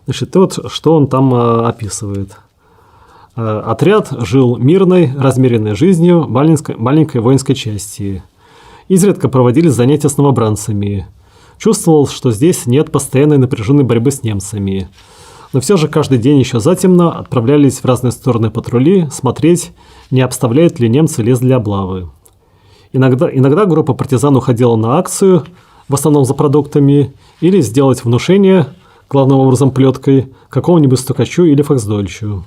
Значит, и вот что он там описывает. Отряд жил мирной, размеренной жизнью маленькой воинской части. Изредка проводились занятия с новобранцами. Чувствовал, что здесь нет постоянной напряженной борьбы с немцами. Но все же каждый день еще затемно отправлялись в разные стороны патрули смотреть, не обставляют ли немцы лес для облавы. Иногда группа партизан уходила на акцию, в основном за продуктами, или сделать внушение, главным образом плеткой, какому-нибудь стукачу или фоксдольчу.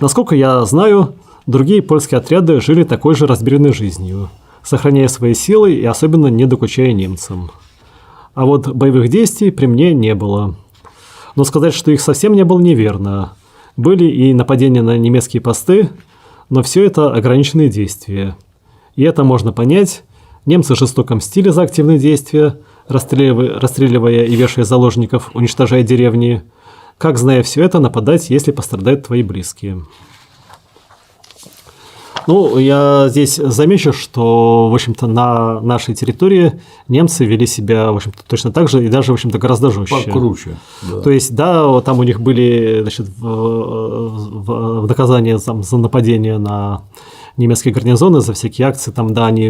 Насколько я знаю, другие польские отряды жили такой же размеренной жизнью, сохраняя свои силы и особенно не докучая немцам. А вот боевых действий при мне не было. Но сказать, что их совсем не было, неверно. Были и нападения на немецкие посты, но все это ограниченные действия. И это можно понять. Немцы жестоко мстили за активные действия, расстреливая и вешая заложников, уничтожая деревни. Как, зная все это, нападать, если пострадают твои близкие? Ну, я здесь замечу, что, в общем-то, на нашей территории немцы вели себя, в общем-то, точно так же и даже, в общем-то, гораздо жестче. Покруче. Да. То есть, да, там у них были, значит, в наказание за нападение на немецкие гарнизоны, за всякие акции, там, да, они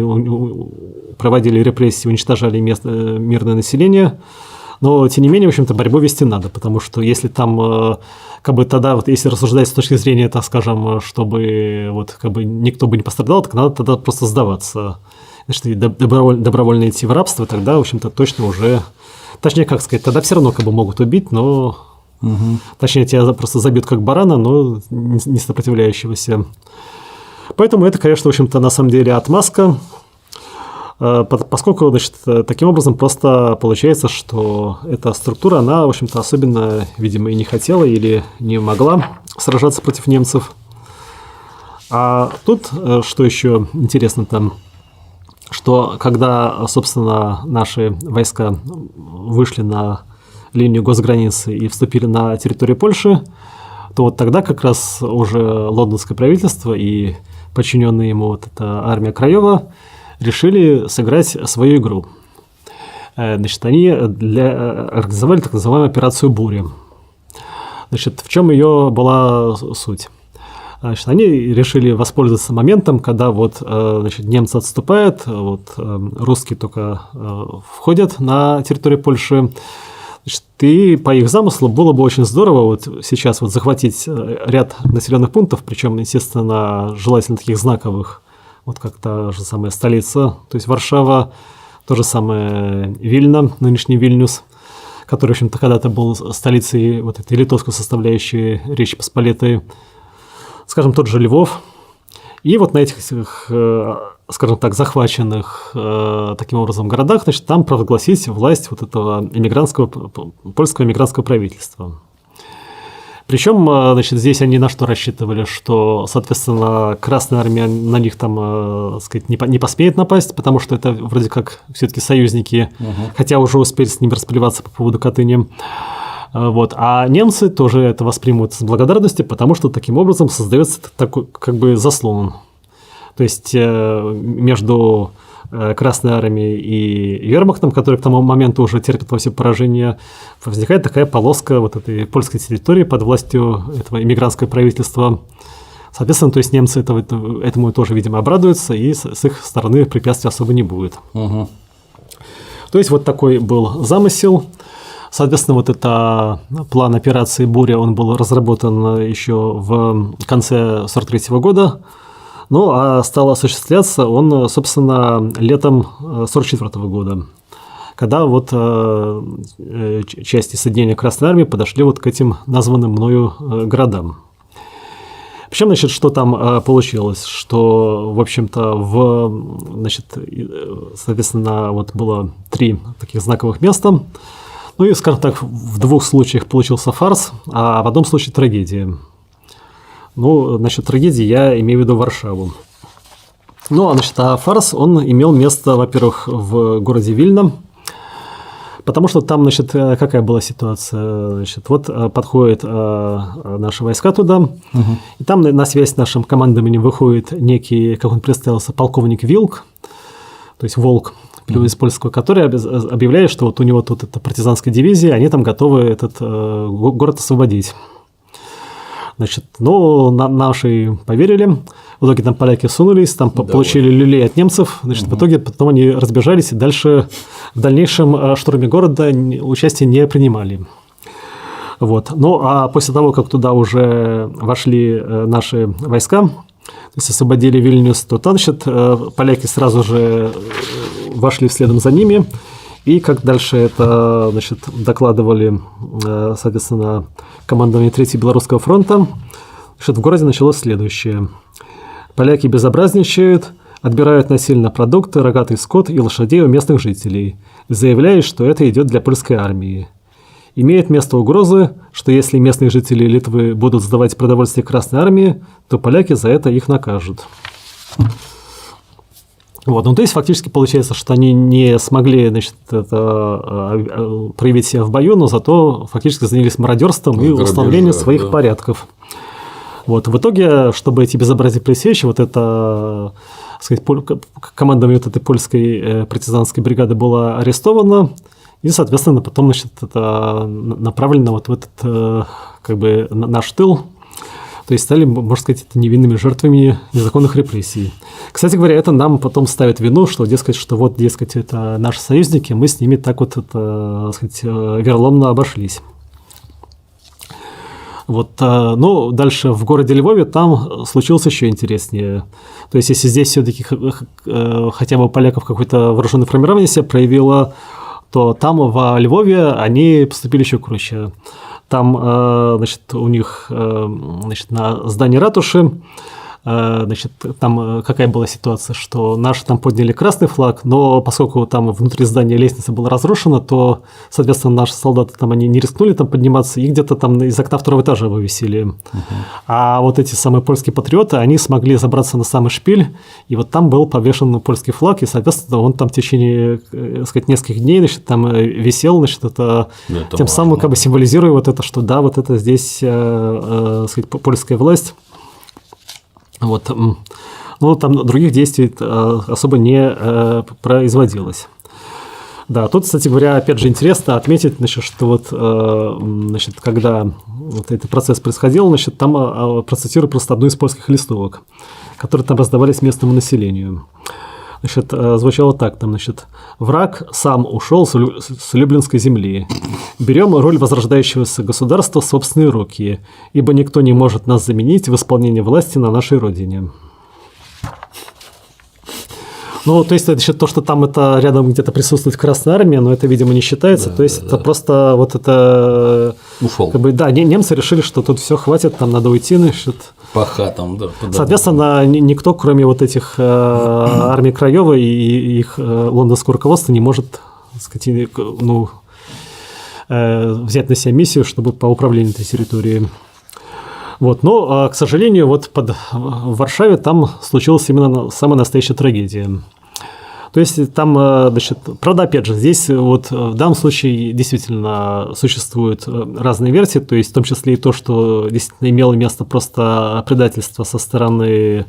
проводили репрессии, уничтожали мирное население. Но, тем не менее, в общем-то, борьбу вести надо, потому что если там, как бы тогда, вот, если рассуждать с точки зрения, так скажем, чтобы вот, как бы никто бы не пострадал, так надо тогда просто сдаваться. Значит, добровольно идти в рабство, тогда, в общем-то, точно уже, точнее, как сказать, тогда все равно как бы могут убить, но, точнее, тебя просто забьют как барана, но не сопротивляющегося. Поэтому это, конечно, в общем-то, на самом деле отмазка. Поскольку, значит, таким образом просто получается, что эта структура, она, в общем-то, особенно, видимо, и не хотела или не могла сражаться против немцев. А тут, что еще интересно там, что когда, собственно, наши войска вышли на линию госграницы и вступили на территорию Польши, то вот тогда как раз уже лондонское правительство и подчиненная ему вот эта армия Краева решили сыграть свою игру. Значит, они организовали так называемую операцию «Буря». Значит, в чем ее была суть? Значит, они решили воспользоваться моментом, когда вот, значит, немцы отступают, вот, русские только входят на территорию Польши. Значит, и по их замыслу было бы очень здорово вот сейчас вот захватить ряд населенных пунктов, причем, естественно, желательно таких знаковых, вот как та же самая столица, то есть Варшава, то же самое Вильна, нынешний Вильнюс, который, в общем-то, когда-то был столицей вот этой литовской составляющей Речи Посполитой, скажем, тот же Львов. И вот на этих, скажем так, захваченных таким образом городах, значит, там провозгласить власть вот этого польского эмигрантского правительства. Причем, значит, здесь они на что рассчитывали, что, соответственно, Красная Армия на них там, сказать, не посмеет напасть, потому что это вроде как все-таки союзники, хотя уже успели с ними расплеваться по поводу Катыни. Вот. А немцы тоже это воспримут с благодарностью, потому что таким образом создается такой как бы заслон. То есть между Красной Армией и Вермахтом, который к тому моменту уже терпит во все поражения, возникает такая полоска вот этой польской территории под властью этого эмигрантского правительства. Соответственно, то есть немцы этому тоже, видимо, обрадуются, и с их стороны препятствий особо не будет. То есть вот такой был замысел. Соответственно, вот это план операции «Буря», он был разработан еще в конце 1943 года, ну, а стал осуществляться он, собственно, летом 1944 года, когда вот части соединения Красной Армии подошли вот к этим названным мною городам. Причем, значит, что там получилось, что, в общем-то, значит, соответственно, вот было 3 таких знаковых места. Ну и, скажем так, в 2 случаях получился фарс, а в одном случае трагедия. Ну, значит, трагедии я имею в виду Варшаву. Ну, значит, а фарс, он имел место, во-первых, в городе Вильна, потому что там, значит, какая была ситуация? Значит, вот подходят наши войска туда, и там на связь с нашим командованием выходит некий, как он представился, полковник Вилк, то есть Волк, из польского, который объявляет, что вот у него тут это партизанская дивизия, они там готовы этот город освободить. Значит, ну, наши поверили, в итоге там поляки сунулись, там получили люлей от немцев, значит, в итоге потом они разбежались и дальше в дальнейшем штурме города участия не принимали. Вот. Ну, а после того, как туда уже вошли наши войска, то есть освободили Вильнюс, то там, значит, поляки сразу же вошли следом за ними, и как дальше это, значит, докладывали, соответственно, командование 3-го Белорусского фронта, значит, в городе началось следующее. Поляки безобразничают, отбирают насильно продукты, рогатый скот и лошадей у местных жителей, заявляя, что это идет для польской армии. Имеет место угрозы, что если местные жители Литвы будут сдавать продовольствие Красной Армии, то поляки за это их накажут. Вот, ну, то есть, фактически получается, что они не смогли, значит, проявить себя в бою, но зато фактически занялись мародерством и установлением своих порядков. Вот, в итоге, чтобы эти безобразия пресечь, вот это, так сказать, командование вот этой польской партизанской бригады было арестовано, и, соответственно, потом, значит, это направлено вот в этот, как бы, наш тыл. То есть стали, можно сказать, невинными жертвами незаконных репрессий. Кстати говоря, это нам потом ставит вину, что, дескать, это наши союзники, мы с ними так вот, так сказать, вероломно обошлись. Вот, ну, дальше в городе Львове там случилось еще интереснее. То есть, если здесь все-таки хотя бы у поляков какое-то вооруженное формирование себя проявило, то там во Львове они поступили еще круче. Там, значит, у них, значит, на здании ратуши Значит, там какая была ситуация, что наши там подняли красный флаг, но поскольку там внутри здания лестница была разрушена, то, соответственно, наши солдаты там они не рискнули там подниматься, и где-то там из окна второго этажа вывесили. А вот эти самые польские патриоты, они смогли забраться на самый шпиль, и вот там был повешен польский флаг, и, соответственно, он там в течение, так сказать, нескольких дней, значит, там висел, значит, это тем самым как бы символизируя вот это, что да, вот это здесь, так сказать, польская власть. Вот. Ну, там других действий особо не производилось. Да, тут, кстати говоря, опять же интересно отметить, значит, что вот, значит, когда вот этот процесс происходил, значит, там процитирую просто одну из польских листовок, которые там раздавались местному населению. Значит, звучало так, там, значит, «Враг сам ушел с Люблинской земли. Берем роль возрождающегося государства в собственные руки, ибо никто не может нас заменить в исполнении власти на нашей родине». Ну, то есть, значит, то, что там это рядом где-то присутствует Красная Армия, но это, видимо, не считается. Да, то есть, это просто вот это… Ушел. Как бы, да, немцы решили, что тут все хватит, там надо уйти, значит… По хатам, да. Соответственно, никто, кроме вот этих армий Краева и их лондонского руководства, не может, так сказать, ну, взять на себя миссию, чтобы по управлению этой территорией. Вот. Но, к сожалению, вот в Варшаве там случилась именно самая настоящая трагедия. То есть там, значит, правда, опять же, здесь вот в данном случае действительно существуют разные версии, то есть в том числе и то, что действительно имело место просто предательство со стороны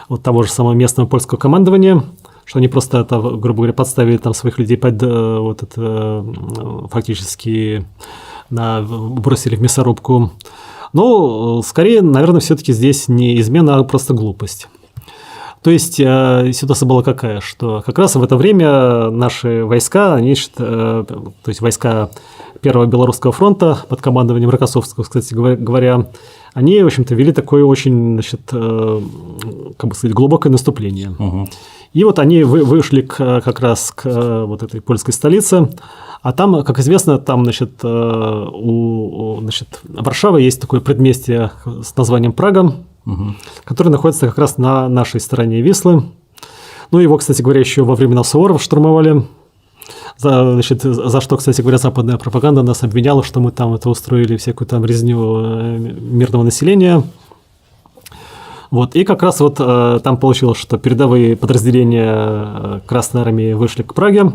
вот того же самого местного польского командования, что они просто это, грубо говоря, подставили там своих людей под вот это фактически бросили в мясорубку. Но скорее, наверное, все-таки здесь не измена, а просто глупость. То есть ситуация была какая, что как раз в это время наши войска, они, то есть войска Первого Белорусского фронта под командованием Рокоссовского, кстати говоря, они, в общем-то, вели такое очень, значит, как бы сказать, глубокое наступление. Угу. И вот они вышли как раз к вот этой польской столице, а там, как известно, там, значит, значит, Варшава есть такое предместье с названием Прага, угу, который находится как раз на нашей стороне Вислы. Ну, его, кстати говоря, еще во времена Суворова штурмовали, значит, за что, кстати говоря, западная пропаганда нас обвиняла, что мы там это устроили, всякую там резню мирного населения. Вот, и как раз вот там получилось, что передовые подразделения Красной Армии вышли к Праге.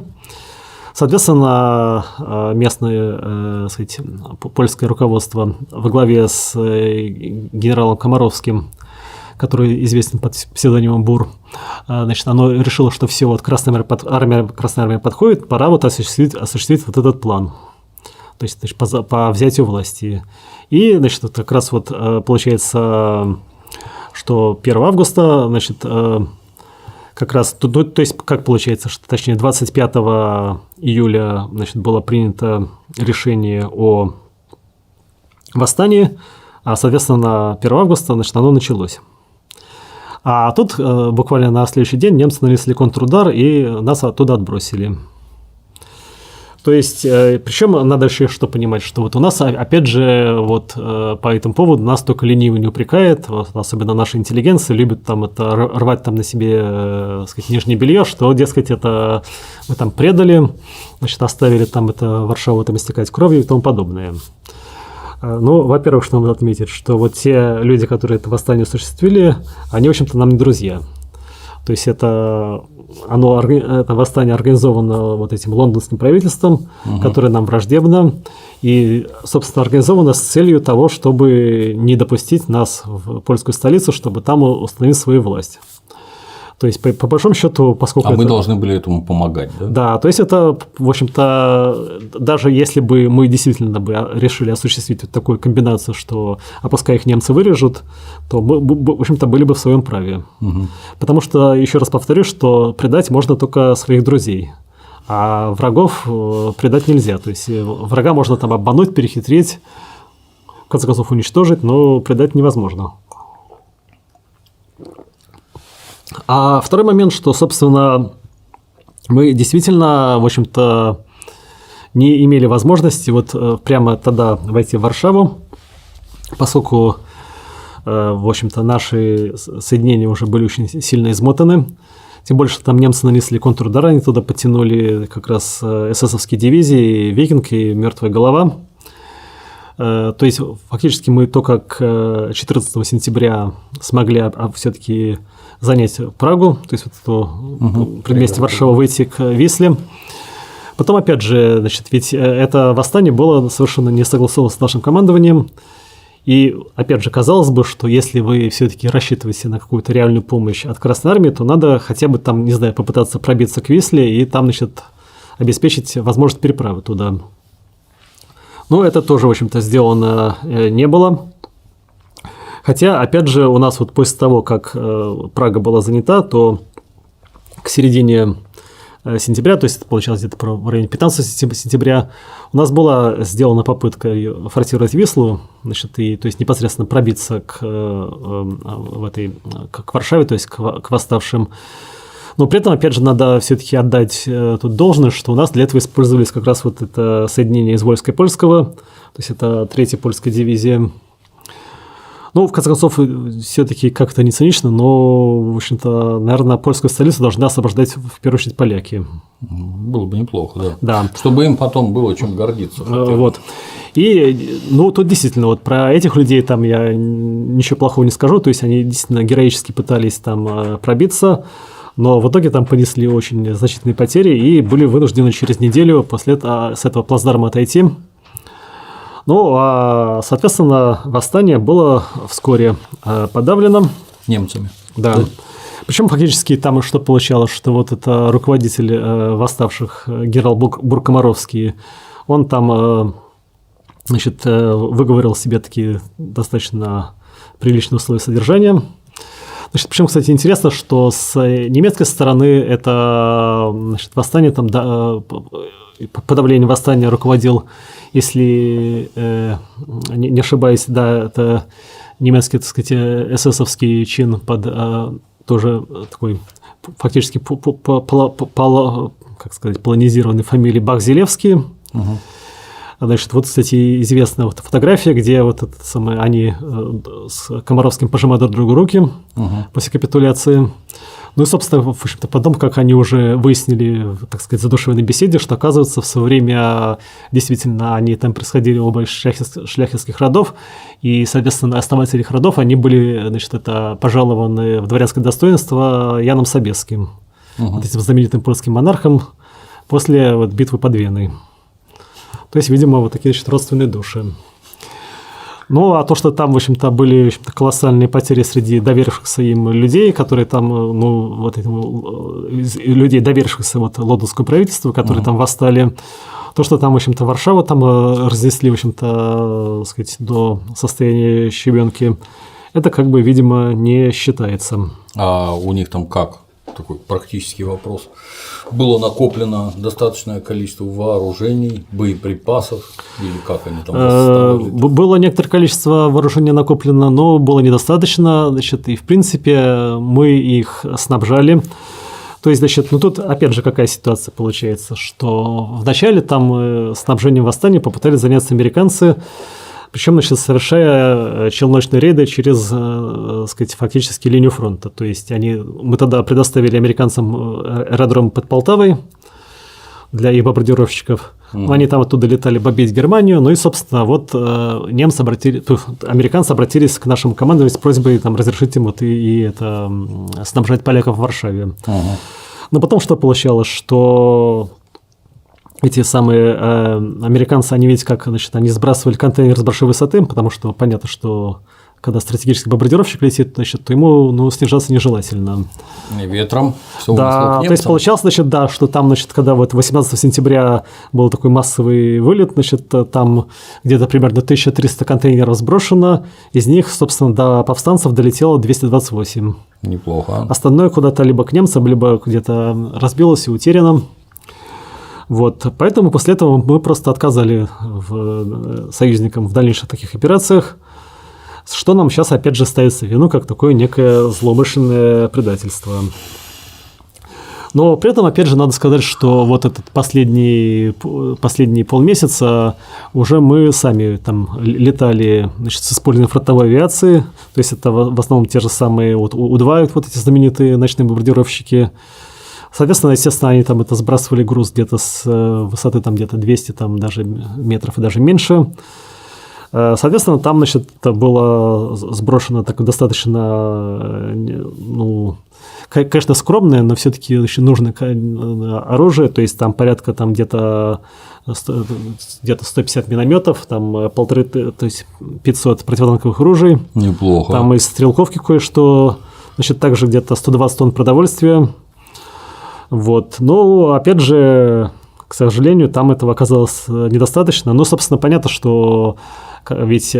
Соответственно, местное, сказать, польское руководство во главе с генералом Комаровским, который известен под псевдонимом Бур, значит, оно решило, что все, вот Красная Армия подходит, пора вот осуществить вот этот план, то есть по взятию власти. И, значит, вот как раз вот получается, что 1 августа, значит, как раз, то есть, как получается, что, точнее, 25 июля, значит, было принято решение о восстании, а, соответственно, 1 августа, значит, оно началось. А тут буквально на следующий день немцы нанесли контрудар и нас оттуда отбросили. То есть, причем надо еще что понимать, что вот у нас, опять же, вот по этому поводу нас только ленивый не упрекает, вот, особенно наша интеллигенция любит там это рвать там на себе, сказать, нижнее белье, что, дескать, это мы там предали, значит, оставили там это Варшаву там истекать кровью и тому подобное. Ну, во-первых, что надо отметить, что вот те люди, которые это восстание осуществили, они, в общем-то, нам не друзья. То есть это восстание организовано вот этим лондонским правительством, угу, которое нам враждебно, и, собственно, организовано с целью того, чтобы не допустить нас в польскую столицу, чтобы там установить свою власть. То есть, по большому счету, поскольку… мы должны были этому помогать, да? Да, то есть это, в общем-то, даже если бы мы действительно бы решили осуществить вот такую комбинацию, что, а пускай их немцы вырежут, то мы, в общем-то, были бы в своем праве. Угу. Потому что, еще раз повторю, что предать можно только своих друзей, а врагов предать нельзя. То есть врага можно там обмануть, перехитрить, в конце концов уничтожить, но предать невозможно. А второй момент, что, собственно, мы действительно, в общем-то, не имели возможности вот прямо тогда войти в Варшаву, поскольку в общем-то, наши соединения уже были очень сильно измотаны. Тем больше, что там немцы нанесли контрудар, они туда подтянули как раз эсэсовские дивизии, «Викинг» и «Мертвая голова». То есть, фактически мы только к 14 сентября смогли все-таки занять Прагу, то есть вот это предместье Варшава, выйти к Висле. Потом, опять же, значит, ведь это восстание было совершенно не согласовано с нашим командованием. И, опять же, казалось бы, что если вы все-таки рассчитываете на какую-то реальную помощь от Красной Армии, то надо хотя бы там, не знаю, попытаться пробиться к Висле и там, значит, обеспечить возможность переправы туда. Но это тоже, в общем-то, сделано не было. Хотя, опять же, у нас вот после того, как Прага была занята, то к середине сентября, то есть это получалось где-то в районе 15 сентября, у нас была сделана попытка форсировать Вислу, значит, и, то есть непосредственно пробиться к Варшаве, то есть к восставшим. Но при этом, опять же, надо все-таки отдать тут должное, что у нас для этого использовались как раз вот это соединение из войска польского, то есть это 3-я польская дивизия. Ну, в конце концов, все-таки как-то не цинично, но, в общем-то, наверное, польскую столицу должны освобождать в первую очередь поляки. Было бы неплохо, да. Да. Чтобы им потом было чем гордиться. Вот. И, ну, тут действительно, вот про этих людей там я ничего плохого не скажу, то есть они действительно героически пытались там пробиться, но в итоге там понесли очень значительные потери и были вынуждены через неделю после этого, с этого плацдарма отойти. Ну, а, соответственно, восстание было вскоре подавлено. Немцами. Да. Причем фактически там что получалось, что вот это руководитель восставших генерал Буркомаровский, он там, значит, выговорил себе такие достаточно приличные условия содержания. Значит, причем, кстати, интересно, что с немецкой стороны это, значит, восстание, там, подавление восстания руководил, если не ошибаюсь, да, это немецкий, так сказать, эсэсовский чин под тоже такой фактически как сказать, полонизированной фамилией Бах-Зелевский. Значит, вот, кстати, известная вот фотография, где вот это самое, они с Комаровским пожимают друг другу руки после капитуляции. Ну и, собственно, в общем-то, потом, как они уже выяснили, так сказать, в задушевной беседе, что, оказывается, в свое время действительно они там происходили оба из шляхетских родов, и, соответственно, основатели их родов, они были, значит, это пожалованы в дворянское достоинство Яном Собесским, вот этим знаменитым польским монархом, после вот битвы под Веной. То есть, видимо, вот такие, значит, родственные души. Ну, а то, что там, в общем-то, были, в общем-то, колоссальные потери среди доверившихся им людей, которые там, ну, вот людей, доверившихся вот лондонскому правительству, которые там восстали, то, что там, в общем-то, Варшаву там разнесли, в общем-то, сказать, до состояния щебенки, это, как бы, видимо, не считается. А у них там как? Такой практический вопрос. Было накоплено достаточное количество вооружений, боеприпасов, или как они там восстанавливали? Было некоторое количество вооружений накоплено, но было недостаточно, значит, и в принципе мы их снабжали. То есть, значит, ну тут опять же какая ситуация получается, что вначале там снабжением восстания попытались заняться американцы, причем, значит, совершая челночные рейды через, сказать, фактически линию фронта. То есть мы тогда предоставили американцам аэродром под Полтавой для их бомбардировщиков. Они там оттуда летали бомбить Германию. Ну и, собственно, вот американцы обратились к нашему командованию с просьбой там разрешить им вот и снабжать поляков в Варшаве. Но потом что получалось, что эти самые американцы, они ведь как, значит, они сбрасывали контейнер с большой высоты, потому что понятно, что когда стратегический бомбардировщик летит, значит, то ему снижаться нежелательно. И ветром. Да, то есть получалось, значит, да, что там, значит, когда вот 18 сентября был такой массовый вылет, значит, там где-то примерно 1300 контейнеров сброшено, из них, собственно, до повстанцев долетело 228. Неплохо. Остальное куда-то либо к немцам, либо где-то разбилось и утеряно. Вот, поэтому после этого мы просто отказали союзникам в дальнейших таких операциях, что нам сейчас опять же ставится в вину как такое некое злоумышленное предательство. Но при этом, опять же, надо сказать, что вот этот последние полмесяца уже мы сами там летали, значит, с использованием фронтовой авиации, то есть это в основном те же самые вот У-2, вот эти знаменитые ночные бомбардировщики. Соответственно, естественно, они там это сбрасывали груз где-то с высоты там где-то 200 там, даже метров и даже меньше. Соответственно, там, значит, было сброшено так достаточно, ну, конечно, скромное, но все-таки еще нужное оружие, то есть там порядка там где-то 150 минометов, там то есть 500 противотанковых ружей. Неплохо. Там из стрелковки кое-что, значит, также где-то 120 тонн продовольствия. Вот. Но, опять же, к сожалению, там этого оказалось недостаточно. Но, собственно, понятно, что ведь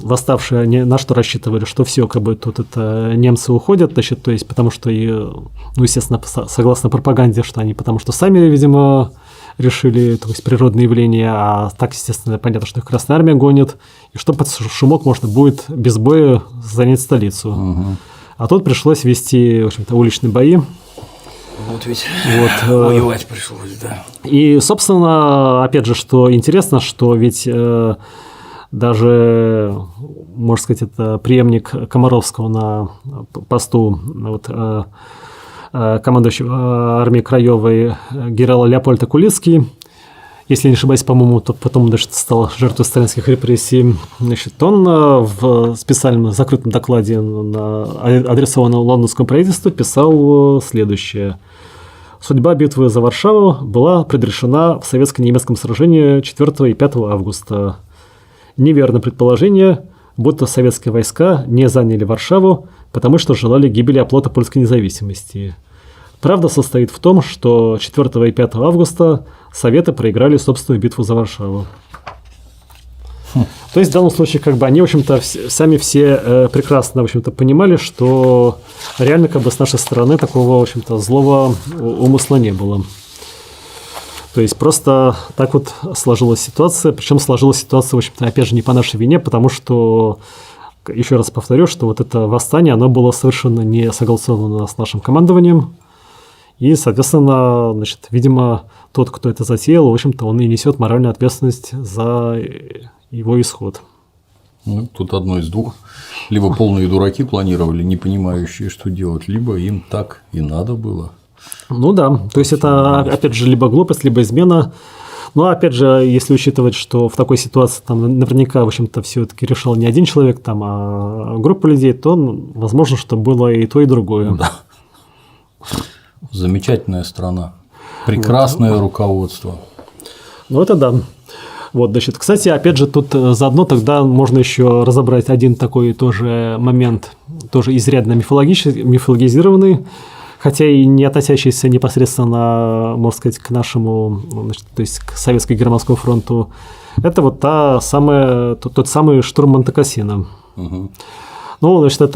восставшие на что рассчитывали, что все, как бы тут это немцы уходят, значит, то есть потому что, ну, естественно, согласно пропаганде, что они потому что сами, видимо, решили, то есть природные явления, а так, естественно, понятно, что их Красная Армия гонит, и что под шумок можно будет без боя занять столицу. Угу. А тут пришлось вести, в общем-то, уличные бои. Вот ведь воевать пришлось, да. И, собственно, опять же, что интересно, что ведь даже, можно сказать, это преемник Комаровского на посту вот, командующего армией Краевой генерал Леопольд Окулицкий, если не ошибаюсь, по-моему, то потом даже стал жертвой сталинских репрессий. Значит, он в специальном закрытом докладе, адресованном лондонскому правительству, писал следующее. Судьба битвы за Варшаву была предрешена в советско-немецком сражении 4 и 5 августа. Неверно предположение, будто советские войска не заняли Варшаву, потому что желали гибели оплота польской независимости. Правда состоит в том, что 4 и 5 августа Советы проиграли собственную битву за Варшаву. То есть в данном случае как бы они, в общем-то, сами все прекрасно, в общем-то, понимали, что реально как бы с нашей стороны такого, в общем-то, злого умысла не было. То есть просто так вот сложилась ситуация, причем сложилась ситуация, в общем-то, опять же, не по нашей вине, потому что, еще раз повторю, что вот это восстание, оно было совершенно не согласовано с нашим командованием. И, соответственно, значит, видимо, тот, кто это затеял, в общем-то, он и несет моральную ответственность за его исход. Ну, тут одно из двух. Либо полные дураки планировали, не понимающие, что делать, либо им так и надо было. Ну да, то есть это, опять же, либо глупость, либо измена. Но, опять же, если учитывать, что в такой ситуации там наверняка, в общем-то, все-таки решал не один человек, там, а группа людей, то возможно, что было и то, и другое. Да. Замечательная страна. Прекрасное руководство. Ну, это да. Вот, значит, кстати, опять же, тут заодно тогда можно еще разобрать один такой тоже момент, тоже изрядно мифологизированный, хотя и не относящийся непосредственно, можно сказать, к нашему, значит, то есть к Советско-Германскому фронту. Это вот тот самый штурм Монте-Кассино. Угу. Ну, значит,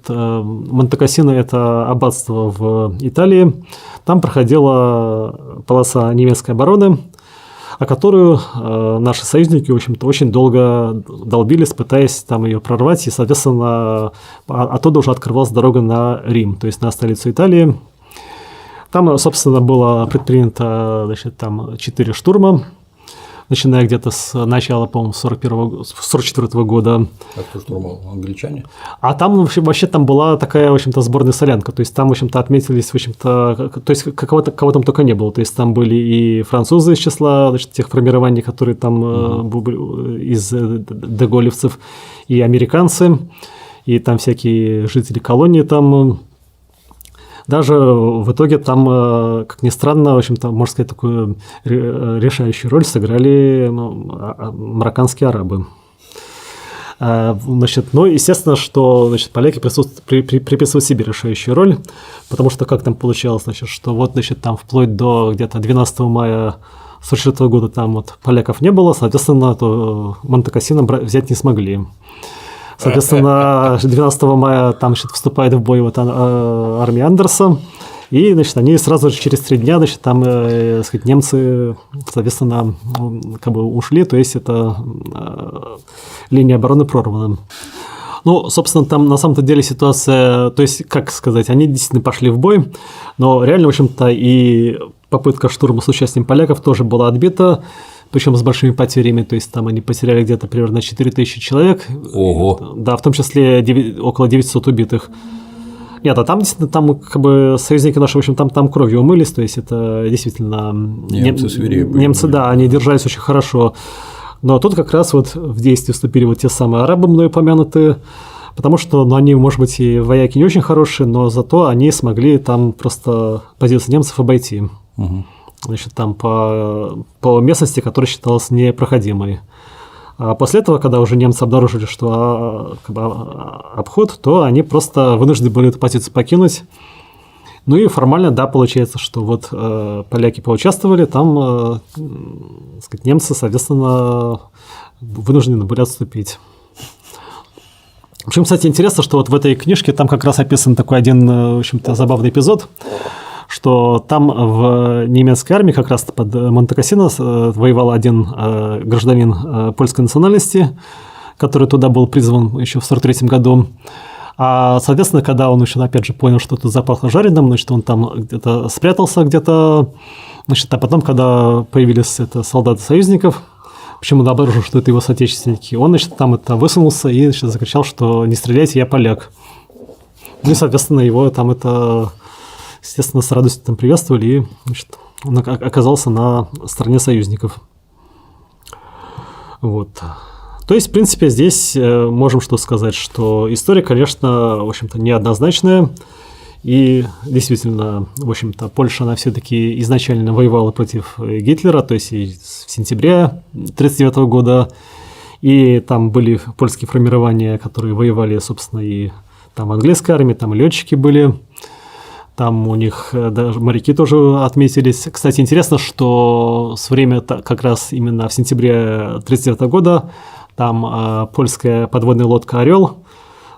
Монте-Кассино – это аббатство в Италии. Там проходила полоса немецкой обороны, о которую наши союзники, в общем-то, очень долго долбились, пытаясь там ее прорвать, и, соответственно, оттуда уже открывалась дорога на Рим, то есть на столицу Италии. Там, собственно, было предпринято, значит, там 4 штурма, начиная где-то с начала, по-моему, 44 года. А кто штурмовал? Англичане? А там вообще там была такая, в общем-то, сборная солянка. То есть там, в общем-то, отметились, в общем-то, то есть кого там только не было. То есть там были и французы из числа, значит, тех формирований, которые там были из деголевцев, и американцы, и там всякие жители колонии там. Даже в итоге там, как ни странно, в общем-то, можно сказать, такую решающую роль сыграли марокканские арабы. Значит, ну, естественно, что, значит, поляки приписывают себе решающую роль, потому что как там получалось, значит, что вот, значит, там вплоть до где-то 12 мая 1944 года там вот поляков не было, соответственно, то Монте-Кассино взять не смогли. Соответственно, 12 мая там, значит, вступает в бой вот армия Андерса, и, значит, они сразу же через 3 дня, значит, там, сказать, немцы, соответственно, как бы ушли, то есть это линия обороны прорвана. Ну, собственно, там на самом-то деле ситуация, то есть, как сказать, они действительно пошли в бой, но реально, в общем-то, и попытка штурма с участием поляков тоже была отбита, причем с большими потерями, то есть там они потеряли где-то примерно 4000 человек. Ого. Да, в том числе около 900 убитых. Нет, а там действительно, там как бы союзники наши, в общем, там кровью умылись, то есть это действительно... Немцы свирепые. Немцы, да, они держались очень хорошо. Но тут как раз вот в действие вступили вот те самые арабы, мной упомянутые, потому что, ну, они, может быть, и вояки не очень хорошие, но зато они смогли там просто позиции немцев обойти. Угу. Значит, там по местности, которая считалась непроходимой. А после этого, когда уже немцы обнаружили, что как бы, обход, то они просто вынуждены были эту позицию покинуть. Ну и формально, да, получается, что вот поляки поучаствовали, там сказать, немцы, соответственно, вынуждены были отступить. В общем, кстати, интересно, что вот в этой книжке там как раз описан такой один, в общем-то, забавный эпизод, что там в немецкой армии как раз под Монте-Кассино воевал один гражданин польской национальности, который туда был призван еще в 1943 году. А, соответственно, когда он еще, опять же, понял, что тут запахло жареным, значит, он там где-то спрятался где-то, значит, а потом, когда появились солдаты союзников, почему он обнаружил, что это его соотечественники, он, значит, там высунулся и, значит, закричал, что не стреляйте, я поляк. Ну и, соответственно, его там естественно, с радостью там приветствовали, и, значит, он оказался на стороне союзников. Вот. То есть, в принципе, здесь можем что сказать, что история, конечно, в общем-то, неоднозначная, и действительно, в общем-то, Польша, она все-таки изначально воевала против Гитлера, то есть и в сентябре 1939 года, и там были польские формирования, которые воевали, собственно, и там английской армии, там и летчики были. Там у них даже моряки тоже отметились. Кстати, интересно, что с время как раз именно в сентябре 1939 года там польская подводная лодка «Орел»,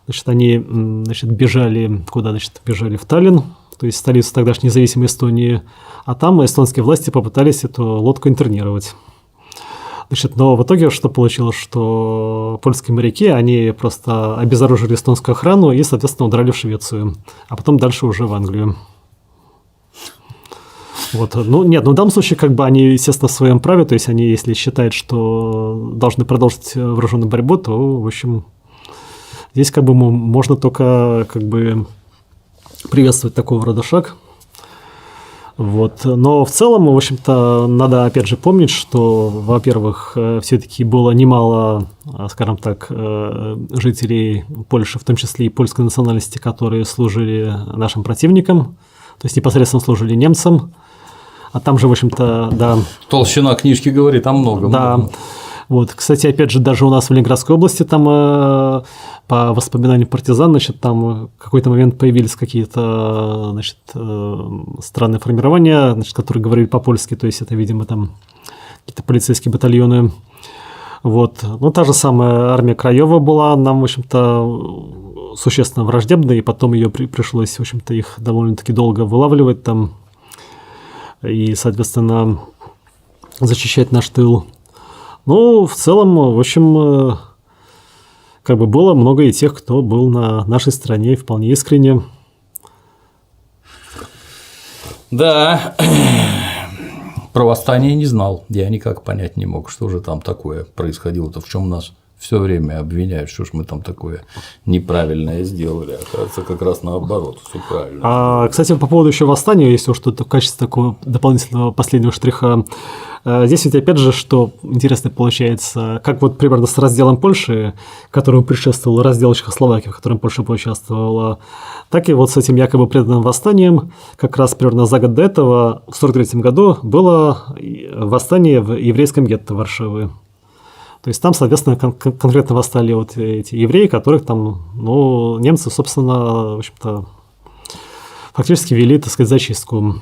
значит, они, значит, бежали, куда, значит, бежали в Таллин, то есть столицу тогдашней независимой Эстонии, а там эстонские власти попытались эту лодку интернировать. Значит, но в итоге что получилось, что польские моряки, они просто обезоружили эстонскую охрану и, соответственно, удрали в Швецию, а потом дальше уже в Англию. Вот. Ну, нет, ну в данном случае, как бы они, естественно, в своем праве, то есть они, если считают, что должны продолжить вооруженную борьбу, то, в общем, здесь как бы можно только как бы приветствовать такого рода шаг. Вот. Но в целом, в общем-то, надо опять же помнить, что, во-первых, все-таки было немало, скажем так, жителей Польши, в том числе и польской национальности, которые служили нашим противникам, то есть непосредственно служили немцам. А там же, в общем-то, да. Толщина книжки говорит о многом. Да. Вот, кстати, опять же, даже у нас в Ленинградской области там по воспоминаниям партизан, значит, там в какой-то момент появились какие-то, значит, странные формирования, значит, которые говорили по-польски, то есть это, видимо, там какие-то полицейские батальоны. Вот. Ну, та же самая армия Краева была нам, в общем-то, существенно враждебной, и потом ее пришлось, в общем-то, их довольно-таки долго вылавливать там и, соответственно, защищать наш тыл. Ну, в целом, в общем, как бы было много и тех, кто был на нашей стороне вполне искренне. Да, про восстание не знал. Я никак понять не мог, что же там такое происходило-то, в чем нас все время обвиняют, что ж мы там такое неправильное сделали. Оказывается, как раз наоборот, все правильно. Кстати, по поводу еще восстания, если что-то в качестве такого дополнительного последнего штриха, здесь ведь опять же, что интересно получается, как вот примерно с разделом Польши, которому предшествовал раздел Чехословакии, в котором Польша поучаствовала, так и вот с этим якобы преданным восстанием, как раз примерно за год до этого, в 1943 году, было восстание в еврейском гетто Варшавы. То есть там, соответственно, конкретно восстали вот эти евреи, которых там, ну, немцы, собственно, в общем-то, фактически вели, так сказать, зачистку.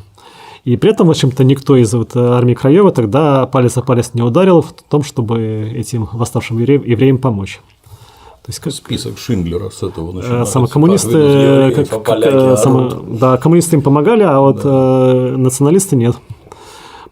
И при этом, в общем-то, никто из вот армии Краева тогда палец о палец не ударил в том, чтобы этим восставшим евреям помочь. То есть, список Шиндлера с этого начинается. Самые коммунисты, коммунисты им помогали, а вот националисты нет.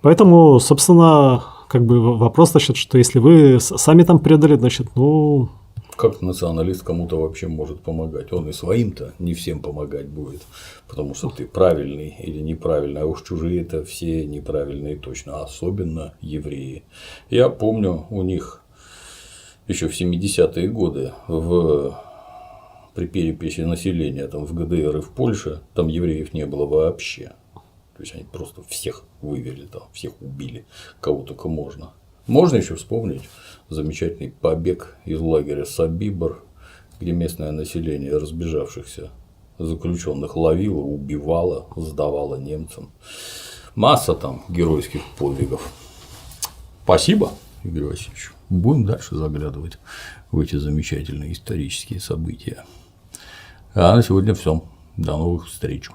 Поэтому, собственно, как бы вопрос, значит, что если вы сами там предали, значит, ну, Как националист кому-то вообще может помогать? Он и своим-то не всем помогать будет, потому что ты правильный или неправильный, а уж чужие-то все неправильные точно, особенно евреи. Я помню у них еще в 70-е годы при переписи населения там, в ГДР и в Польше там евреев не было вообще. То есть они просто всех вывели, там, всех убили, кого только можно. Можно еще вспомнить замечательный побег из лагеря Собибор, где местное население разбежавшихся заключенных ловило, убивало, сдавало немцам. Масса там геройских подвигов. Спасибо, Игорь Васильевич. Будем дальше заглядывать в эти замечательные исторические события. А на сегодня все. До новых встреч.